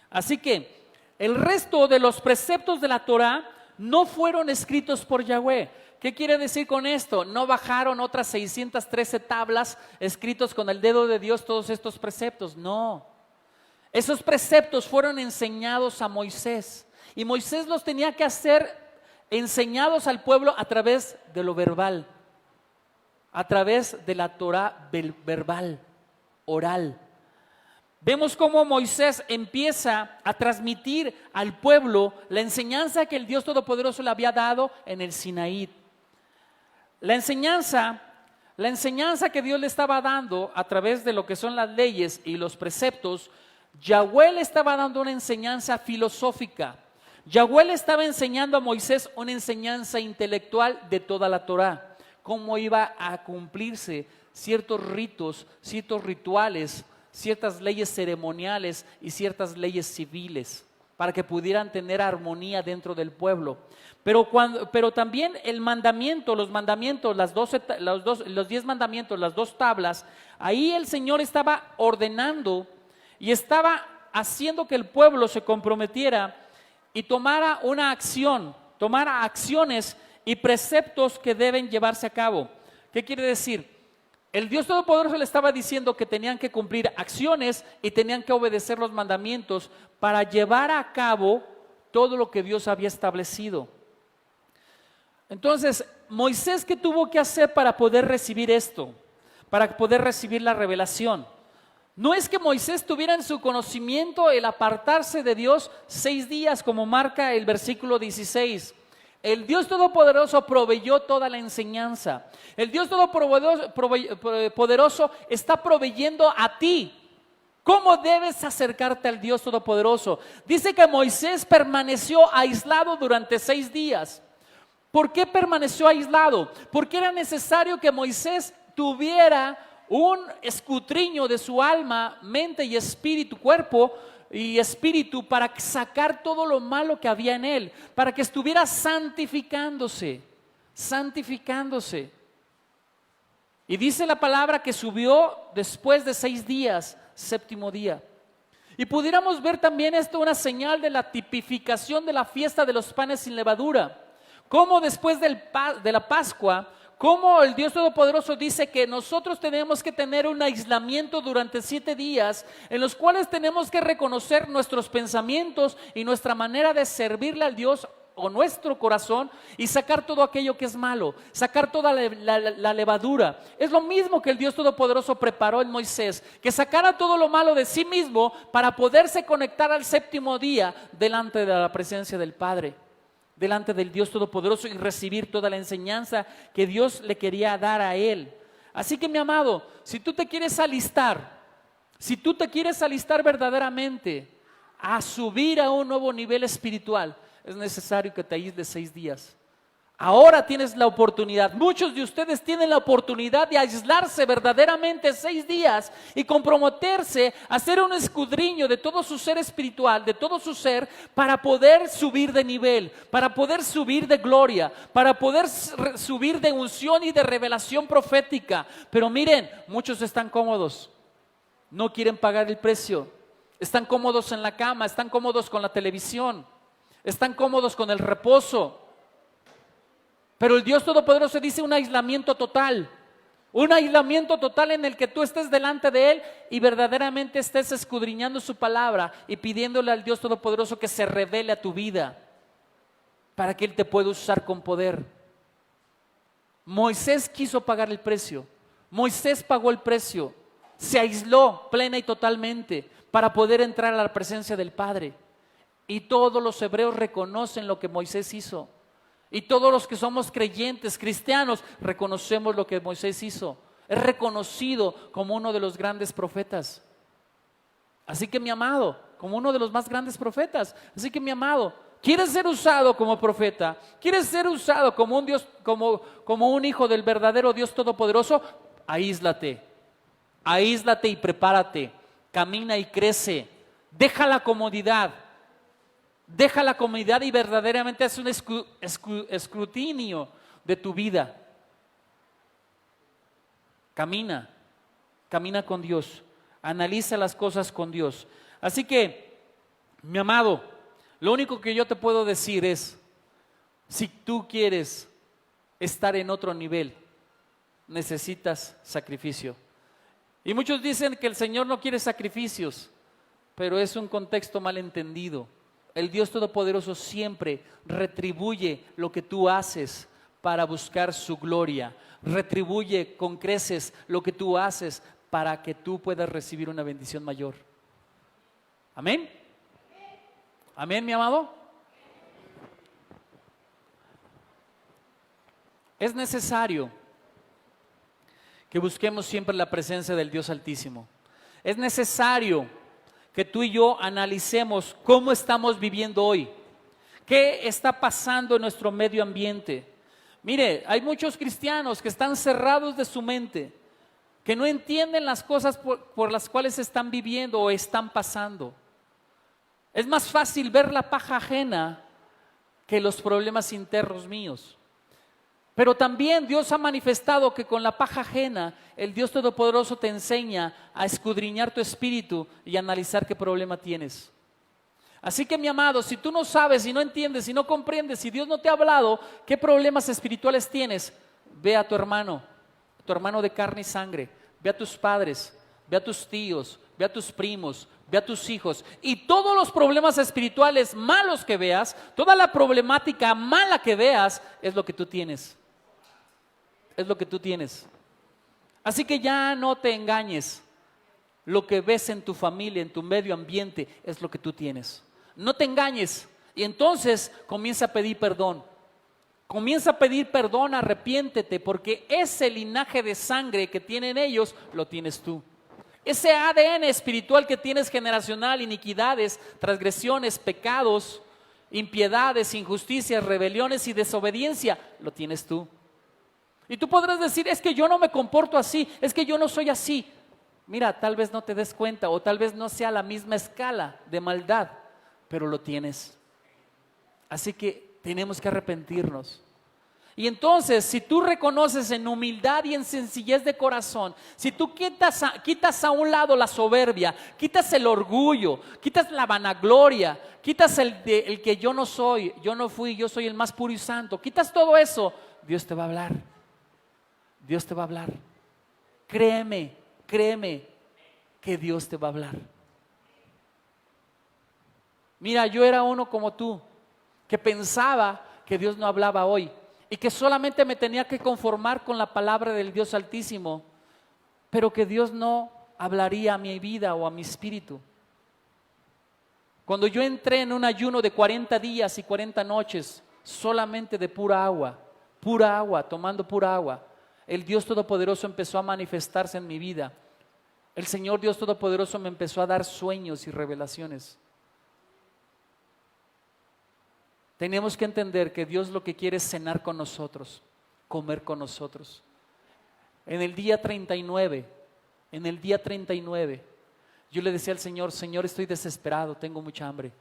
Así que el resto de los preceptos de la Torah no fueron escritos por Yahweh. ¿Qué quiere decir con esto? No bajaron otras 613 tablas escritos con el dedo de Dios todos estos preceptos. No. Esos preceptos fueron enseñados a Moisés. Y Moisés los tenía que hacer enseñados al pueblo a través de lo verbal, a través de la Torá verbal, oral. Vemos cómo Moisés empieza a transmitir al pueblo la enseñanza que el Dios Todopoderoso le había dado en el Sinaí. La enseñanza que Dios le estaba dando a través de lo que son las leyes y los preceptos, Yahweh le estaba dando una enseñanza filosófica. Yahweh le estaba enseñando a Moisés una enseñanza intelectual de toda la Torá, cómo iba a cumplirse ciertos ritos, ciertos rituales, ciertas leyes ceremoniales y ciertas leyes civiles, para que pudieran tener armonía dentro del pueblo. Pero también el mandamiento, los mandamientos, los 10 mandamientos, las 2 tablas, ahí el Señor estaba ordenando y estaba haciendo que el pueblo se comprometiera y tomara una acción, tomara acciones y preceptos que deben llevarse a cabo. ¿Qué quiere decir? El Dios Todopoderoso le estaba diciendo que tenían que cumplir acciones y tenían que obedecer los mandamientos para llevar a cabo todo lo que Dios había establecido. Entonces, Moisés, ¿qué tuvo que hacer para poder recibir esto? Para poder recibir la revelación. No es que Moisés tuviera en su conocimiento el apartarse de Dios 6 días, como marca el versículo 16. El Dios Todopoderoso proveyó toda la enseñanza. El Dios Todopoderoso está proveyendo a ti cómo debes acercarte al Dios Todopoderoso. Dice que Moisés permaneció aislado durante 6 días. ¿Por qué permaneció aislado? Porque era necesario que Moisés tuviera un escudriño de su alma, mente y espíritu, cuerpo y espíritu, para sacar todo lo malo que había en él, para que estuviera santificándose. Y dice la palabra que subió después de 6 días, 7º día. Y pudiéramos ver también esto una señal de la tipificación de la fiesta de los panes sin levadura. Como después de la Pascua, como el Dios Todopoderoso dice que nosotros tenemos que tener un aislamiento durante 7 días, en los cuales tenemos que reconocer nuestros pensamientos y nuestra manera de servirle al Dios o nuestro corazón y sacar todo aquello que es malo, sacar toda la levadura. Es lo mismo que el Dios Todopoderoso preparó en Moisés, que sacara todo lo malo de sí mismo para poderse conectar al 7º día delante de la presencia del Padre, delante del Dios Todopoderoso, y recibir toda la enseñanza que Dios le quería dar a él. Así que, mi amado, si tú te quieres alistar verdaderamente a subir a un nuevo nivel espiritual, es necesario que te aísles 6 días. Ahora tienes la oportunidad, muchos de ustedes tienen la oportunidad de aislarse verdaderamente 6 días y comprometerse a hacer un escudriño de todo su ser espiritual, de todo su ser, para poder subir de nivel, para poder subir de gloria, para poder subir de unción y de revelación profética. Pero miren, muchos están cómodos, no quieren pagar el precio, están cómodos en la cama, están cómodos con la televisión, están cómodos con el reposo. Pero el Dios Todopoderoso dice un aislamiento total en el que tú estés delante de Él y verdaderamente estés escudriñando su palabra y pidiéndole al Dios Todopoderoso que se revele a tu vida para que Él te pueda usar con poder. Moisés quiso pagar el precio, Moisés pagó el precio, se aisló plena y totalmente para poder entrar a la presencia del Padre. Y todos los hebreos reconocen lo que Moisés hizo. Y todos los que somos creyentes, cristianos, reconocemos lo que Moisés hizo. Es reconocido como uno de los grandes profetas. Así que, mi amado, como uno de los más grandes profetas. Así que, mi amado, ¿quieres ser usado como profeta? ¿Quieres ser usado como un Dios, como un hijo del verdadero Dios Todopoderoso? Aíslate y prepárate. Camina y crece. Deja la comodidad y verdaderamente haz un escrutinio de tu vida. Camina con Dios, analiza las cosas con Dios. Así que, mi amado, lo único que yo te puedo decir es, si tú quieres estar en otro nivel, necesitas sacrificio. Y muchos dicen que el Señor no quiere sacrificios, pero es un contexto mal entendido. el Dios Todopoderoso siempre retribuye lo que tú haces para buscar su gloria. Retribuye con creces lo que tú haces para que tú puedas recibir una bendición mayor. Amén. Amén, mi amado. Es necesario que busquemos siempre la presencia del Dios Altísimo. Es necesario que tú y yo analicemos cómo estamos viviendo hoy, qué está pasando en nuestro medio ambiente. Mire, hay muchos cristianos que están cerrados de su mente, que no entienden las cosas por las cuales están viviendo o están pasando. Es más fácil ver la paja ajena que los problemas internos míos. Pero también Dios ha manifestado que con la paja ajena, el Dios Todopoderoso te enseña a escudriñar tu espíritu y analizar qué problema tienes. Así que, mi amado, si tú no sabes, si no entiendes, si no comprendes, si Dios no te ha hablado, qué problemas espirituales tienes, ve a tu hermano de carne y sangre, ve a tus padres, ve a tus tíos, ve a tus primos, ve a tus hijos, y todos los problemas espirituales malos que veas, toda la problemática mala que veas, es lo que tú tienes. Es lo que tú tienes. Así que ya no te engañes. Lo que ves en tu familia, en tu medio ambiente, es lo que tú tienes. No te engañes. Y entonces comienza a pedir perdón. Comienza a pedir perdón, arrepiéntete, porque ese linaje de sangre que tienen ellos, lo tienes tú. Ese ADN espiritual que tienes generacional, iniquidades, transgresiones, pecados, impiedades, injusticias, rebeliones y desobediencia, lo tienes tú. Y tú podrás decir, es que yo no me comporto así, es que yo no soy así. Mira, tal vez no te des cuenta o tal vez no sea la misma escala de maldad, pero lo tienes. Así que tenemos que arrepentirnos. Y entonces, si tú reconoces en humildad y en sencillez de corazón, si tú quitas a un lado la soberbia, quitas el orgullo, quitas la vanagloria, quitas el que yo no soy, yo no fui, yo soy el más puro y santo, quitas todo eso, Dios te va a hablar. Dios te va a hablar. Créeme que Dios te va a hablar. Mira, yo era uno como tú, que pensaba que Dios no hablaba hoy y que solamente me tenía que conformar con la palabra del Dios Altísimo, pero que Dios no hablaría a mi vida o a mi espíritu. Cuando yo entré en un ayuno de 40 días y 40 noches, solamente de pura agua, tomando pura agua, el Dios Todopoderoso empezó a manifestarse en mi vida. El Señor Dios Todopoderoso me empezó a dar sueños y revelaciones. Tenemos que entender que Dios lo que quiere es cenar con nosotros, comer con nosotros. En el día 39, yo le decía al Señor, Señor, estoy desesperado, tengo mucha hambre.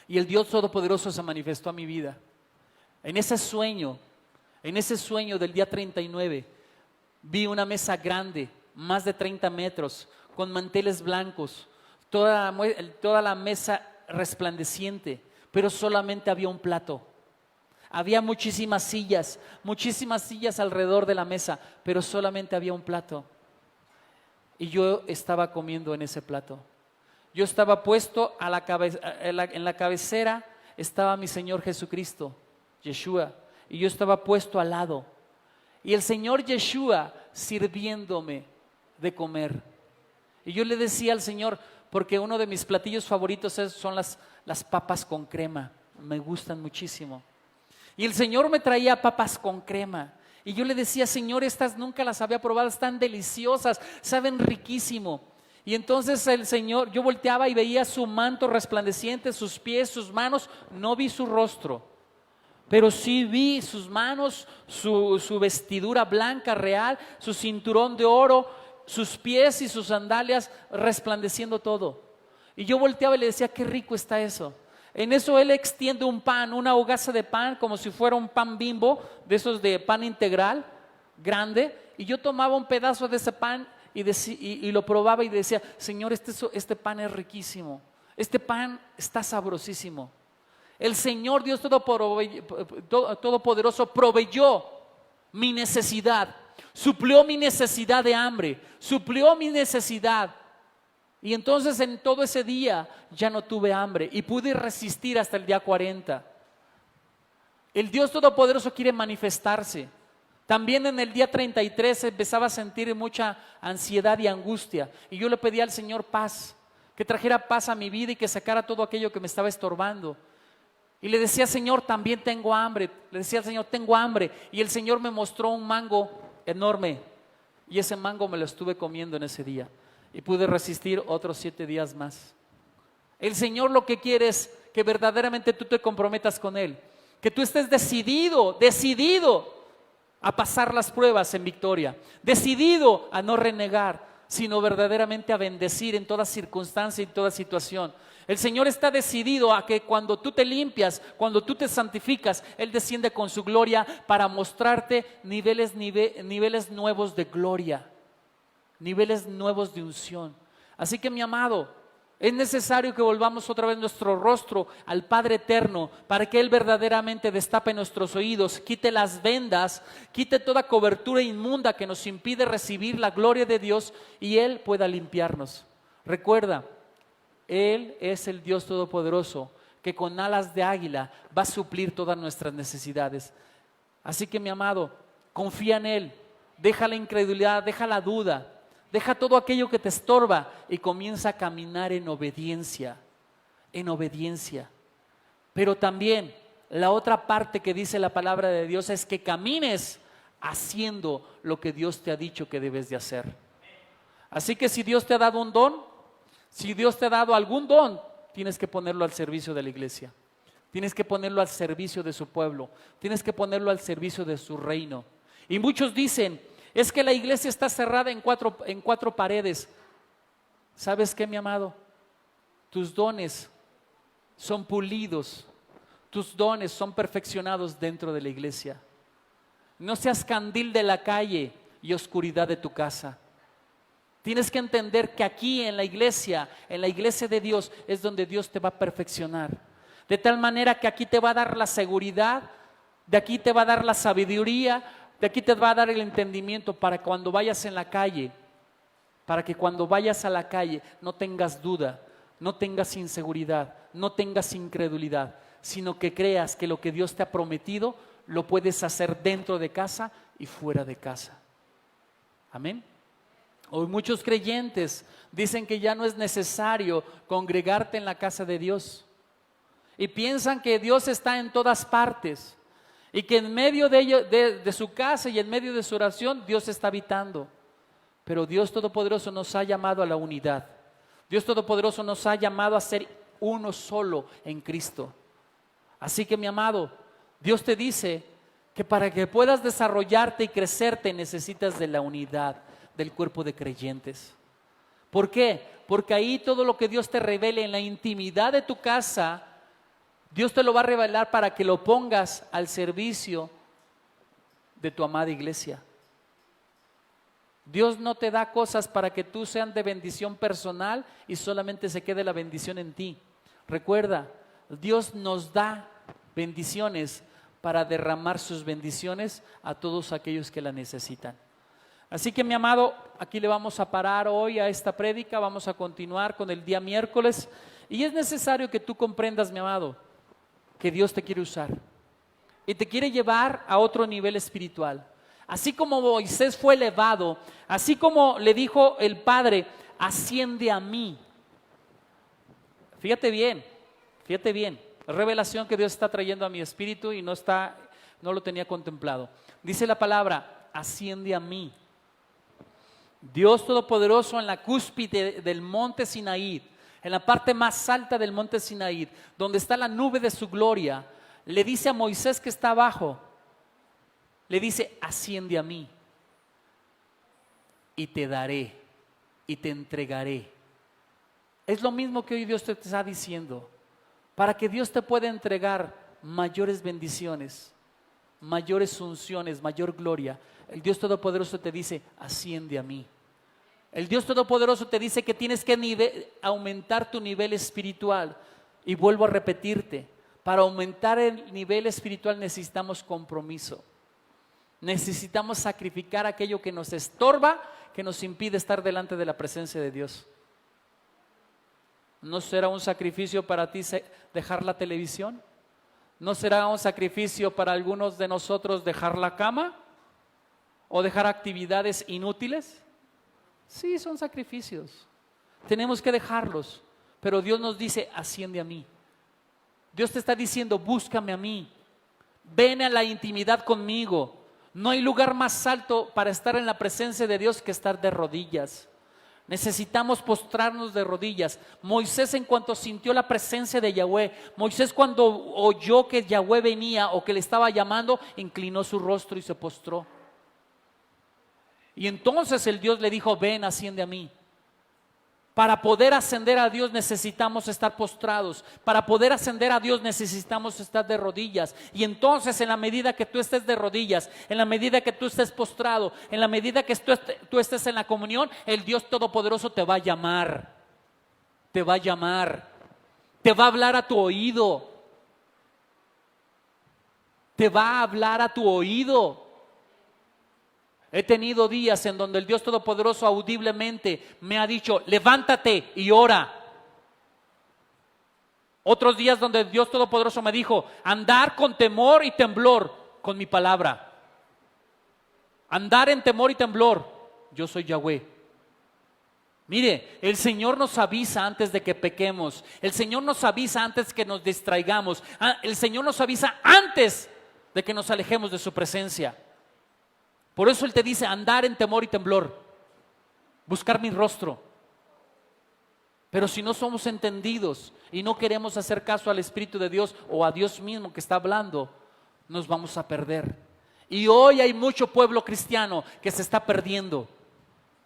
Y el Dios Todopoderoso se manifestó a mi vida. En ese sueño del día 39, vi una mesa grande, más de 30 metros, con manteles blancos, toda la mesa resplandeciente, pero solamente había un plato. Había muchísimas sillas alrededor de la mesa, pero solamente había un plato. Y yo estaba comiendo en ese plato. Yo estaba puesto en la cabecera, estaba mi Señor Jesucristo, Yeshua, y yo estaba puesto al lado. Y el Señor Yeshua sirviéndome de comer. Y yo le decía al Señor, porque uno de mis platillos favoritos son las papas con crema, me gustan muchísimo. Y el Señor me traía papas con crema. Y yo le decía, Señor, estas nunca las había probado, están deliciosas, saben riquísimo. Y entonces el Señor, yo volteaba y veía su manto resplandeciente, sus pies, sus manos, no vi su rostro. Pero sí vi sus manos, su vestidura blanca real, su cinturón de oro, sus pies y sus sandalias resplandeciendo todo. Y yo volteaba y le decía, qué rico está eso. En eso Él extiende un pan, una hogaza de pan, como si fuera un pan Bimbo, de esos de pan integral, grande. Y yo tomaba un pedazo de ese pan y lo probaba y decía, Señor, este pan es riquísimo. Este pan está sabrosísimo. El Señor Dios Todopoderoso proveyó mi necesidad, suplió mi necesidad de hambre, suplió mi necesidad. Y entonces en todo ese día ya no tuve hambre y pude resistir hasta el día 40. El Dios Todopoderoso quiere manifestarse. También en el día 33 empezaba a sentir mucha ansiedad y angustia. Y yo le pedí al Señor paz, que trajera paz a mi vida y que sacara todo aquello que me estaba estorbando. Y le decía, Señor, también tengo hambre. Le decía al Señor, tengo hambre. Y el Señor me mostró un mango enorme. Y ese mango me lo estuve comiendo en ese día. Y pude resistir otros 7 días más. El Señor lo que quiere es que verdaderamente tú te comprometas con Él. Que tú estés decidido a pasar las pruebas en victoria. Decidido a no renegar, sino verdaderamente a bendecir en toda circunstancia y toda situación. El Señor está decidido a que cuando tú te limpias, cuando tú te santificas, Él desciende con su gloria para mostrarte niveles nuevos de gloria, niveles nuevos de unción. Así que mi amado, es necesario que volvamos otra vez nuestro rostro al Padre Eterno para que Él verdaderamente destape nuestros oídos, quite las vendas, quite toda cobertura inmunda que nos impide recibir la gloria de Dios y Él pueda limpiarnos. Recuerda, Él es el Dios Todopoderoso que con alas de águila va a suplir todas nuestras necesidades. Así que mi amado, confía en Él, deja la incredulidad, deja la duda. Deja todo aquello que te estorba y comienza a caminar en obediencia, en obediencia. Pero también la otra parte que dice la palabra de Dios es que camines haciendo lo que Dios te ha dicho que debes de hacer. Así que si Dios te ha dado un don, si Dios te ha dado algún don, tienes que ponerlo al servicio de la iglesia. Tienes que ponerlo al servicio de su pueblo. Tienes que ponerlo al servicio de su reino. Y muchos dicen, es que la iglesia está cerrada en cuatro paredes. ¿Sabes qué, mi amado? Tus dones son pulidos, tus dones son perfeccionados dentro de la iglesia. No seas candil de la calle y oscuridad de tu casa. Tienes que entender que aquí en la iglesia de Dios es donde Dios te va a perfeccionar. De tal manera que aquí te va a dar la seguridad, de aquí te va a dar la sabiduría, de aquí te va a dar el entendimiento para cuando vayas en la calle, para que cuando vayas a la calle no tengas duda, no tengas inseguridad, no tengas incredulidad, sino que creas que lo que Dios te ha prometido lo puedes hacer dentro de casa y fuera de casa. Amén. Hoy muchos creyentes dicen que ya no es necesario congregarte en la casa de Dios y piensan que Dios está en todas partes. Y que en medio de su casa y en medio de su oración Dios está habitando. Pero Dios Todopoderoso nos ha llamado a la unidad. Dios Todopoderoso nos ha llamado a ser uno solo en Cristo. Así que mi amado, Dios te dice que para que puedas desarrollarte y crecerte necesitas de la unidad del cuerpo de creyentes. ¿Por qué? Porque ahí todo lo que Dios te revele en la intimidad de tu casa, Dios te lo va a revelar para que lo pongas al servicio de tu amada iglesia. Dios no te da cosas para que tú seas de bendición personal y solamente se quede la bendición en ti. Recuerda, Dios nos da bendiciones para derramar sus bendiciones a todos aquellos que la necesitan. Así que mi amado, aquí le vamos a parar hoy a esta prédica, vamos a continuar con el día miércoles y es necesario que tú comprendas, mi amado, que Dios te quiere usar y te quiere llevar a otro nivel espiritual. Así como Moisés fue elevado, así como le dijo el Padre, asciende a mí. Fíjate bien, revelación que Dios está trayendo a mi espíritu y no lo tenía contemplado. Dice la palabra, asciende a mí. Dios Todopoderoso en la cúspide del monte Sinaí, en la parte más alta del monte Sinaí, donde está la nube de su gloria, le dice a Moisés que está abajo, le dice, asciende a mí y te daré y te entregaré. Es lo mismo que hoy Dios te está diciendo, para que Dios te pueda entregar mayores bendiciones, mayores unciones, mayor gloria. El Dios Todopoderoso te dice, asciende a mí. El Dios Todopoderoso te dice que tienes que aumentar tu nivel espiritual. Y vuelvo a repetirte, para aumentar el nivel espiritual necesitamos compromiso. Necesitamos sacrificar aquello que nos estorba, que nos impide estar delante de la presencia de Dios. ¿No será un sacrificio para ti dejar la televisión? ¿No será un sacrificio para algunos de nosotros dejar la cama? ¿O dejar actividades inútiles? Sí, son sacrificios. Tenemos que dejarlos. Pero Dios nos dice, asciende a mí. Dios te está diciendo, búscame a mí. Ven a la intimidad conmigo. No hay lugar más alto para estar en la presencia de Dios que estar de rodillas. Necesitamos postrarnos de rodillas. Moisés, en cuanto sintió la presencia de Yahweh, Moisés, cuando oyó que Yahweh venía o que le estaba llamando, inclinó su rostro y se postró. Y entonces el Dios le dijo, ven, asciende a mí. Para poder ascender a Dios necesitamos estar postrados. Para poder ascender a Dios necesitamos estar de rodillas. Y entonces, en la medida que tú estés de rodillas, en la medida que tú estés postrado, en la medida que tú estés en la comunión, el Dios Todopoderoso te va a llamar. Te va a llamar. Te va a hablar a tu oído. Te va a hablar a tu oído. He tenido días en donde el Dios Todopoderoso audiblemente me ha dicho, levántate y ora. Otros días donde el Dios Todopoderoso me dijo, andar con temor y temblor con mi palabra. Andar en temor y temblor. Yo soy Yahweh. Mire, el Señor nos avisa antes de que pequemos. El Señor nos avisa antes que nos distraigamos. El Señor nos avisa antes de que nos alejemos de su presencia. Por eso Él te dice andar en temor y temblor, buscar mi rostro. Pero si no somos entendidos y no queremos hacer caso al Espíritu de Dios o a Dios mismo que está hablando, nos vamos a perder. Y hoy hay mucho pueblo cristiano que se está perdiendo.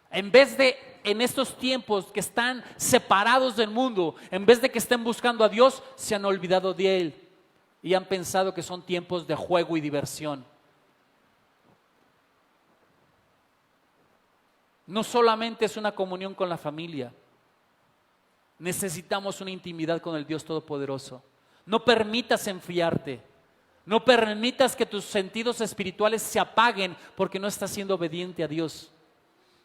En vez de, en estos tiempos que están separados del mundo, en vez de que estén buscando a Dios, se han olvidado de Él y han pensado que son tiempos de juego y diversión. No solamente es una comunión con la familia, necesitamos una intimidad con el Dios Todopoderoso. No permitas enfriarte, no permitas que tus sentidos espirituales se apaguen porque no estás siendo obediente a Dios.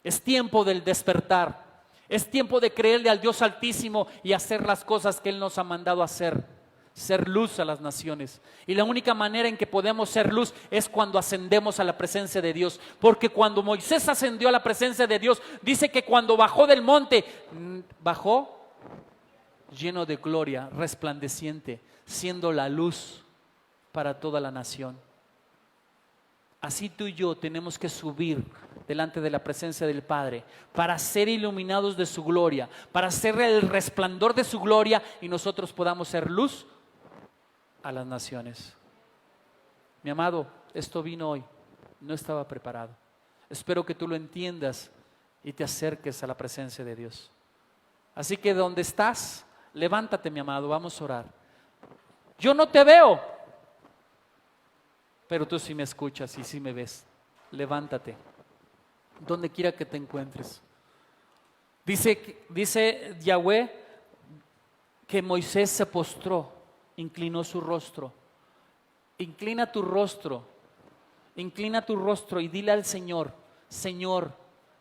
Es tiempo del despertar, es tiempo de creerle al Dios Altísimo y hacer las cosas que Él nos ha mandado hacer. Ser luz a las naciones. Y la única manera en que podemos ser luz es cuando ascendemos a la presencia de Dios. Porque cuando Moisés ascendió a la presencia de Dios, dice que cuando bajó del monte, bajó lleno de gloria, resplandeciente, siendo la luz para toda la nación. Así tú y yo tenemos que subir delante de la presencia del Padre para ser iluminados de su gloria, para ser el resplandor de su gloria y nosotros podamos ser luz a las naciones. Mi amado, esto vino hoy, no estaba preparado. Espero que tú lo entiendas y te acerques a la presencia de Dios. Así que donde estás, levántate, mi amado, vamos a orar. Yo no te veo, pero tú sí me escuchas y sí me ves. Levántate, donde quiera que te encuentres. Dice Yahweh que Moisés se postró, inclinó su rostro. Inclina tu rostro y dile al Señor, Señor,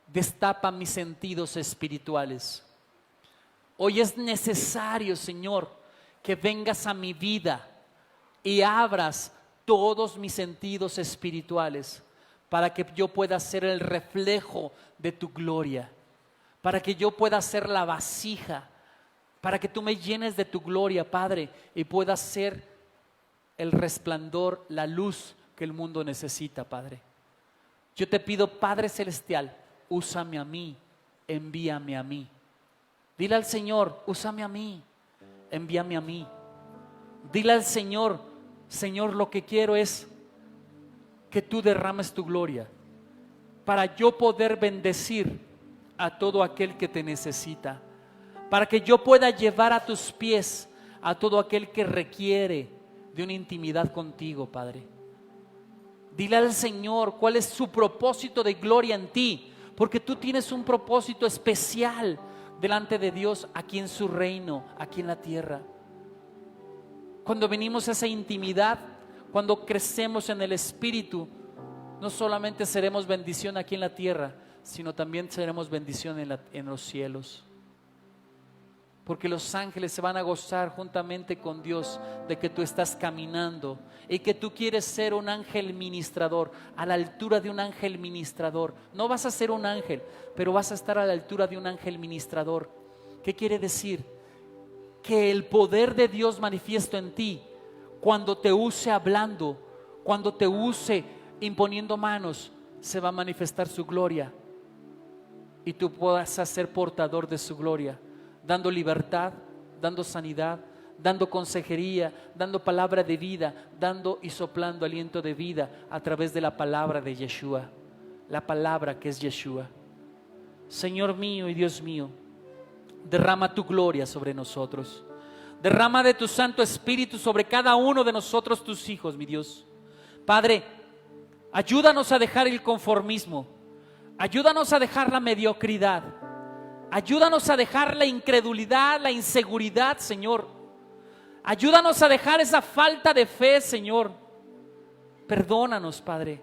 destapa mis sentidos espirituales. Hoy es necesario, Señor, que vengas a mi vida y abras todos mis sentidos espirituales para que yo pueda ser el reflejo de tu gloria, para que yo pueda ser la vasija, para que tú me llenes de tu gloria, Padre, y pueda ser el resplandor, la luz que el mundo necesita, Padre. Yo te pido, Padre Celestial, úsame a mí, envíame a mí. Dile al Señor, úsame a mí, envíame a mí. Dile al Señor, Señor, lo que quiero es que tú derrames tu gloria para yo poder bendecir a todo aquel que te necesita, para que yo pueda llevar a tus pies a todo aquel que requiere de una intimidad contigo, Padre. Dile al Señor cuál es su propósito de gloria en ti, porque tú tienes un propósito especial delante de Dios aquí en su reino, aquí en la tierra. Cuando venimos a esa intimidad, cuando crecemos en el Espíritu, no solamente seremos bendición aquí en la tierra, sino también seremos bendición en los cielos. porque los ángeles se van a gozar juntamente con Dios de que tú estás caminando y que tú quieres ser un ángel ministrador, a la altura de un ángel ministrador. No vas a ser un ángel, pero vas a estar a la altura de un ángel ministrador. ¿Qué quiere decir? Que el poder de Dios manifiesto en ti, cuando te use hablando, cuando te use imponiendo manos, se va a manifestar su gloria y tú puedas ser portador de su gloria, dando libertad, dando sanidad, dando consejería, dando palabra de vida, dando y soplando aliento de vida a través de la palabra de Yeshua, la palabra que es Yeshua. Señor mío y Dios mío, derrama tu gloria sobre nosotros. Derrama de tu Santo Espíritu sobre cada uno de nosotros, tus hijos, mi Dios. Padre, ayúdanos a dejar el conformismo. Ayúdanos a dejar la mediocridad. Ayúdanos a dejar la incredulidad, la inseguridad, Señor. Ayúdanos a dejar esa falta de fe, Señor. Perdónanos, Padre.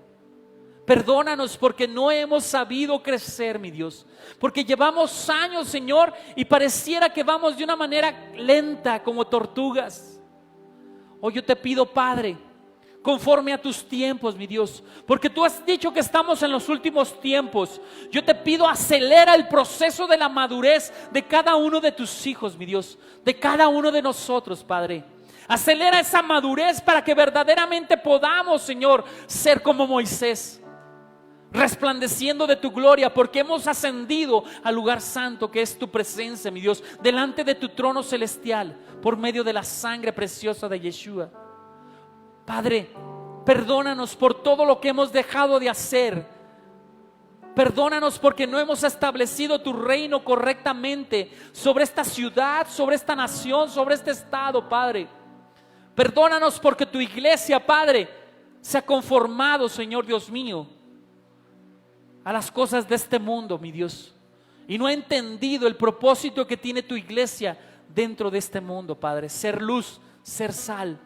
Perdónanos porque no hemos sabido crecer, mi Dios. Porque llevamos años, Señor, y pareciera que vamos de una manera lenta como tortugas. Hoy yo te pido, Padre, conforme a tus tiempos, mi Dios, porque tú has dicho que estamos en los últimos tiempos. Yo te pido, acelera el proceso de la madurez de cada uno de tus hijos, mi Dios, de cada uno de nosotros, Padre. Acelera esa madurez para que verdaderamente podamos, Señor, ser como Moisés, resplandeciendo de tu gloria, porque hemos ascendido al lugar santo que es tu presencia, mi Dios, delante de tu trono celestial, por medio de la sangre preciosa de Yeshua. Padre, perdónanos por todo lo que hemos dejado de hacer. Perdónanos porque no hemos establecido tu reino correctamente sobre esta ciudad, sobre esta nación, sobre este estado, Padre. Perdónanos porque tu iglesia, Padre, se ha conformado, Señor Dios mío, a las cosas de este mundo, mi Dios, y no ha entendido el propósito que tiene tu iglesia dentro de este mundo, Padre. Ser luz, ser sal.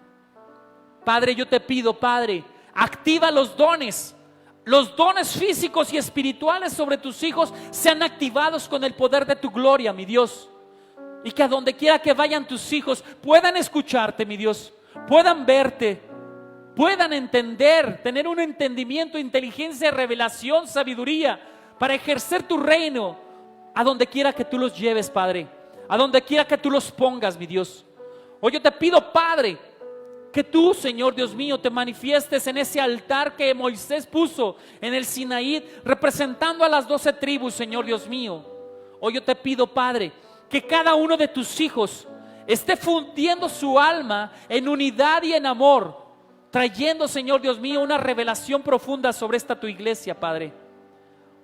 Padre, yo te pido, Padre, activa los dones físicos y espirituales sobre tus hijos sean activados con el poder de tu gloria, mi Dios. Y que a donde quiera que vayan tus hijos puedan escucharte, mi Dios, puedan verte, puedan entender, tener un entendimiento, inteligencia, revelación, sabiduría para ejercer tu reino a donde quiera que tú los lleves, Padre, a donde quiera que tú los pongas, mi Dios. Hoy yo te pido, Padre, que tú, Señor Dios mío, te manifiestes en ese altar que Moisés puso en el Sinaí, representando a las 12 tribus, Señor Dios mío. Hoy yo te pido, Padre, que cada uno de tus hijos esté fundiendo su alma en unidad y en amor, trayendo, Señor Dios mío, una revelación profunda sobre esta tu iglesia, Padre.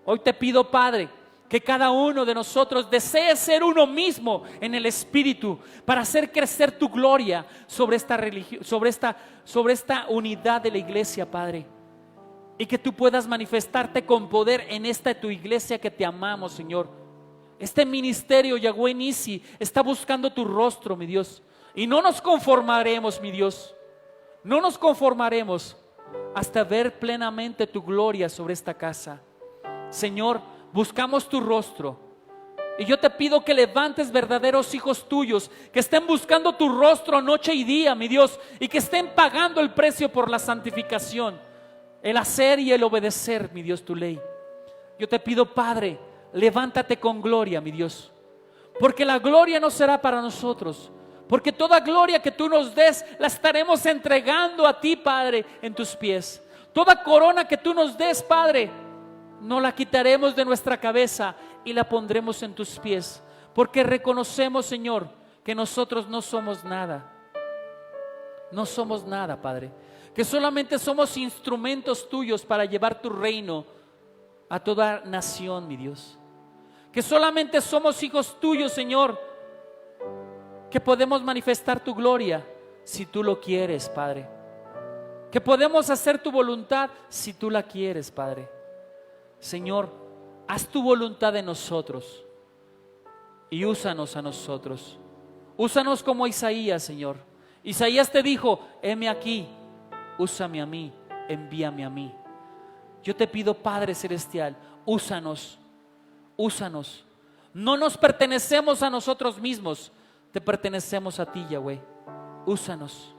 Hoy te pido, Padre, que cada uno de nosotros desee ser uno mismo en el Espíritu para hacer crecer tu gloria sobre esta religión, sobre esta unidad de la iglesia, Padre. Y que tú puedas manifestarte con poder en esta tu iglesia que te amamos, Señor. Este ministerio, Yahweh Nisi, está buscando tu rostro, mi Dios. Y no nos conformaremos, mi Dios. No nos conformaremos hasta ver plenamente tu gloria sobre esta casa. Señor, buscamos tu rostro. Y yo te pido que levantes verdaderos hijos tuyos, que estén buscando tu rostro noche y día, mi Dios, y que estén pagando el precio por la santificación, el hacer y el obedecer, mi Dios, tu ley. Yo te pido, Padre, levántate con gloria, mi Dios, porque la gloria no será para nosotros, porque toda gloria que tú nos des la estaremos entregando a ti, Padre, en tus pies. Toda corona que tú nos des, Padre, no la quitaremos de nuestra cabeza y la pondremos en tus pies, porque reconocemos, Señor, que nosotros no somos nada. No somos nada, Padre, que solamente somos instrumentos tuyos para llevar tu reino a toda nación, mi Dios. Que solamente somos hijos tuyos, Señor, que podemos manifestar tu gloria si tú lo quieres, Padre. Que podemos hacer tu voluntad si tú la quieres, Padre. Señor, haz tu voluntad en nosotros y úsanos a nosotros. Úsanos como Isaías, Señor. Isaías te dijo: heme aquí, úsame a mí, envíame a mí. Yo te pido, Padre Celestial, úsanos, úsanos. No nos pertenecemos a nosotros mismos, te pertenecemos a ti, Yahweh. Úsanos.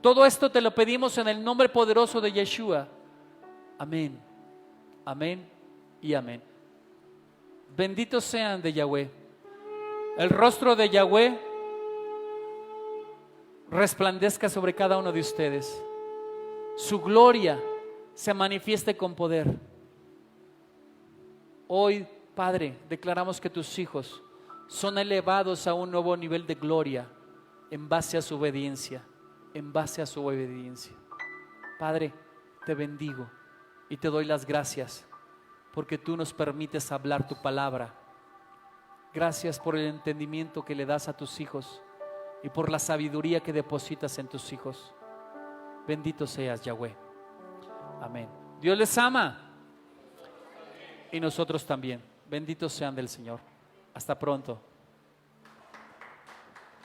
Todo esto te lo pedimos en el nombre poderoso de Yeshua. Amén, amén y amén. Benditos sean de Yahweh. El rostro de Yahweh resplandezca sobre cada uno de ustedes. Su gloria se manifieste con poder. Hoy, Padre, declaramos que tus hijos son elevados a un nuevo nivel de gloria en base a su obediencia, en base a su obediencia. Padre, te bendigo y te doy las gracias porque tú nos permites hablar tu palabra. Gracias por el entendimiento que le das a tus hijos y por la sabiduría que depositas en tus hijos. Bendito seas, Yahweh. Amén. Dios les ama y nosotros también. Benditos sean del Señor. Hasta pronto.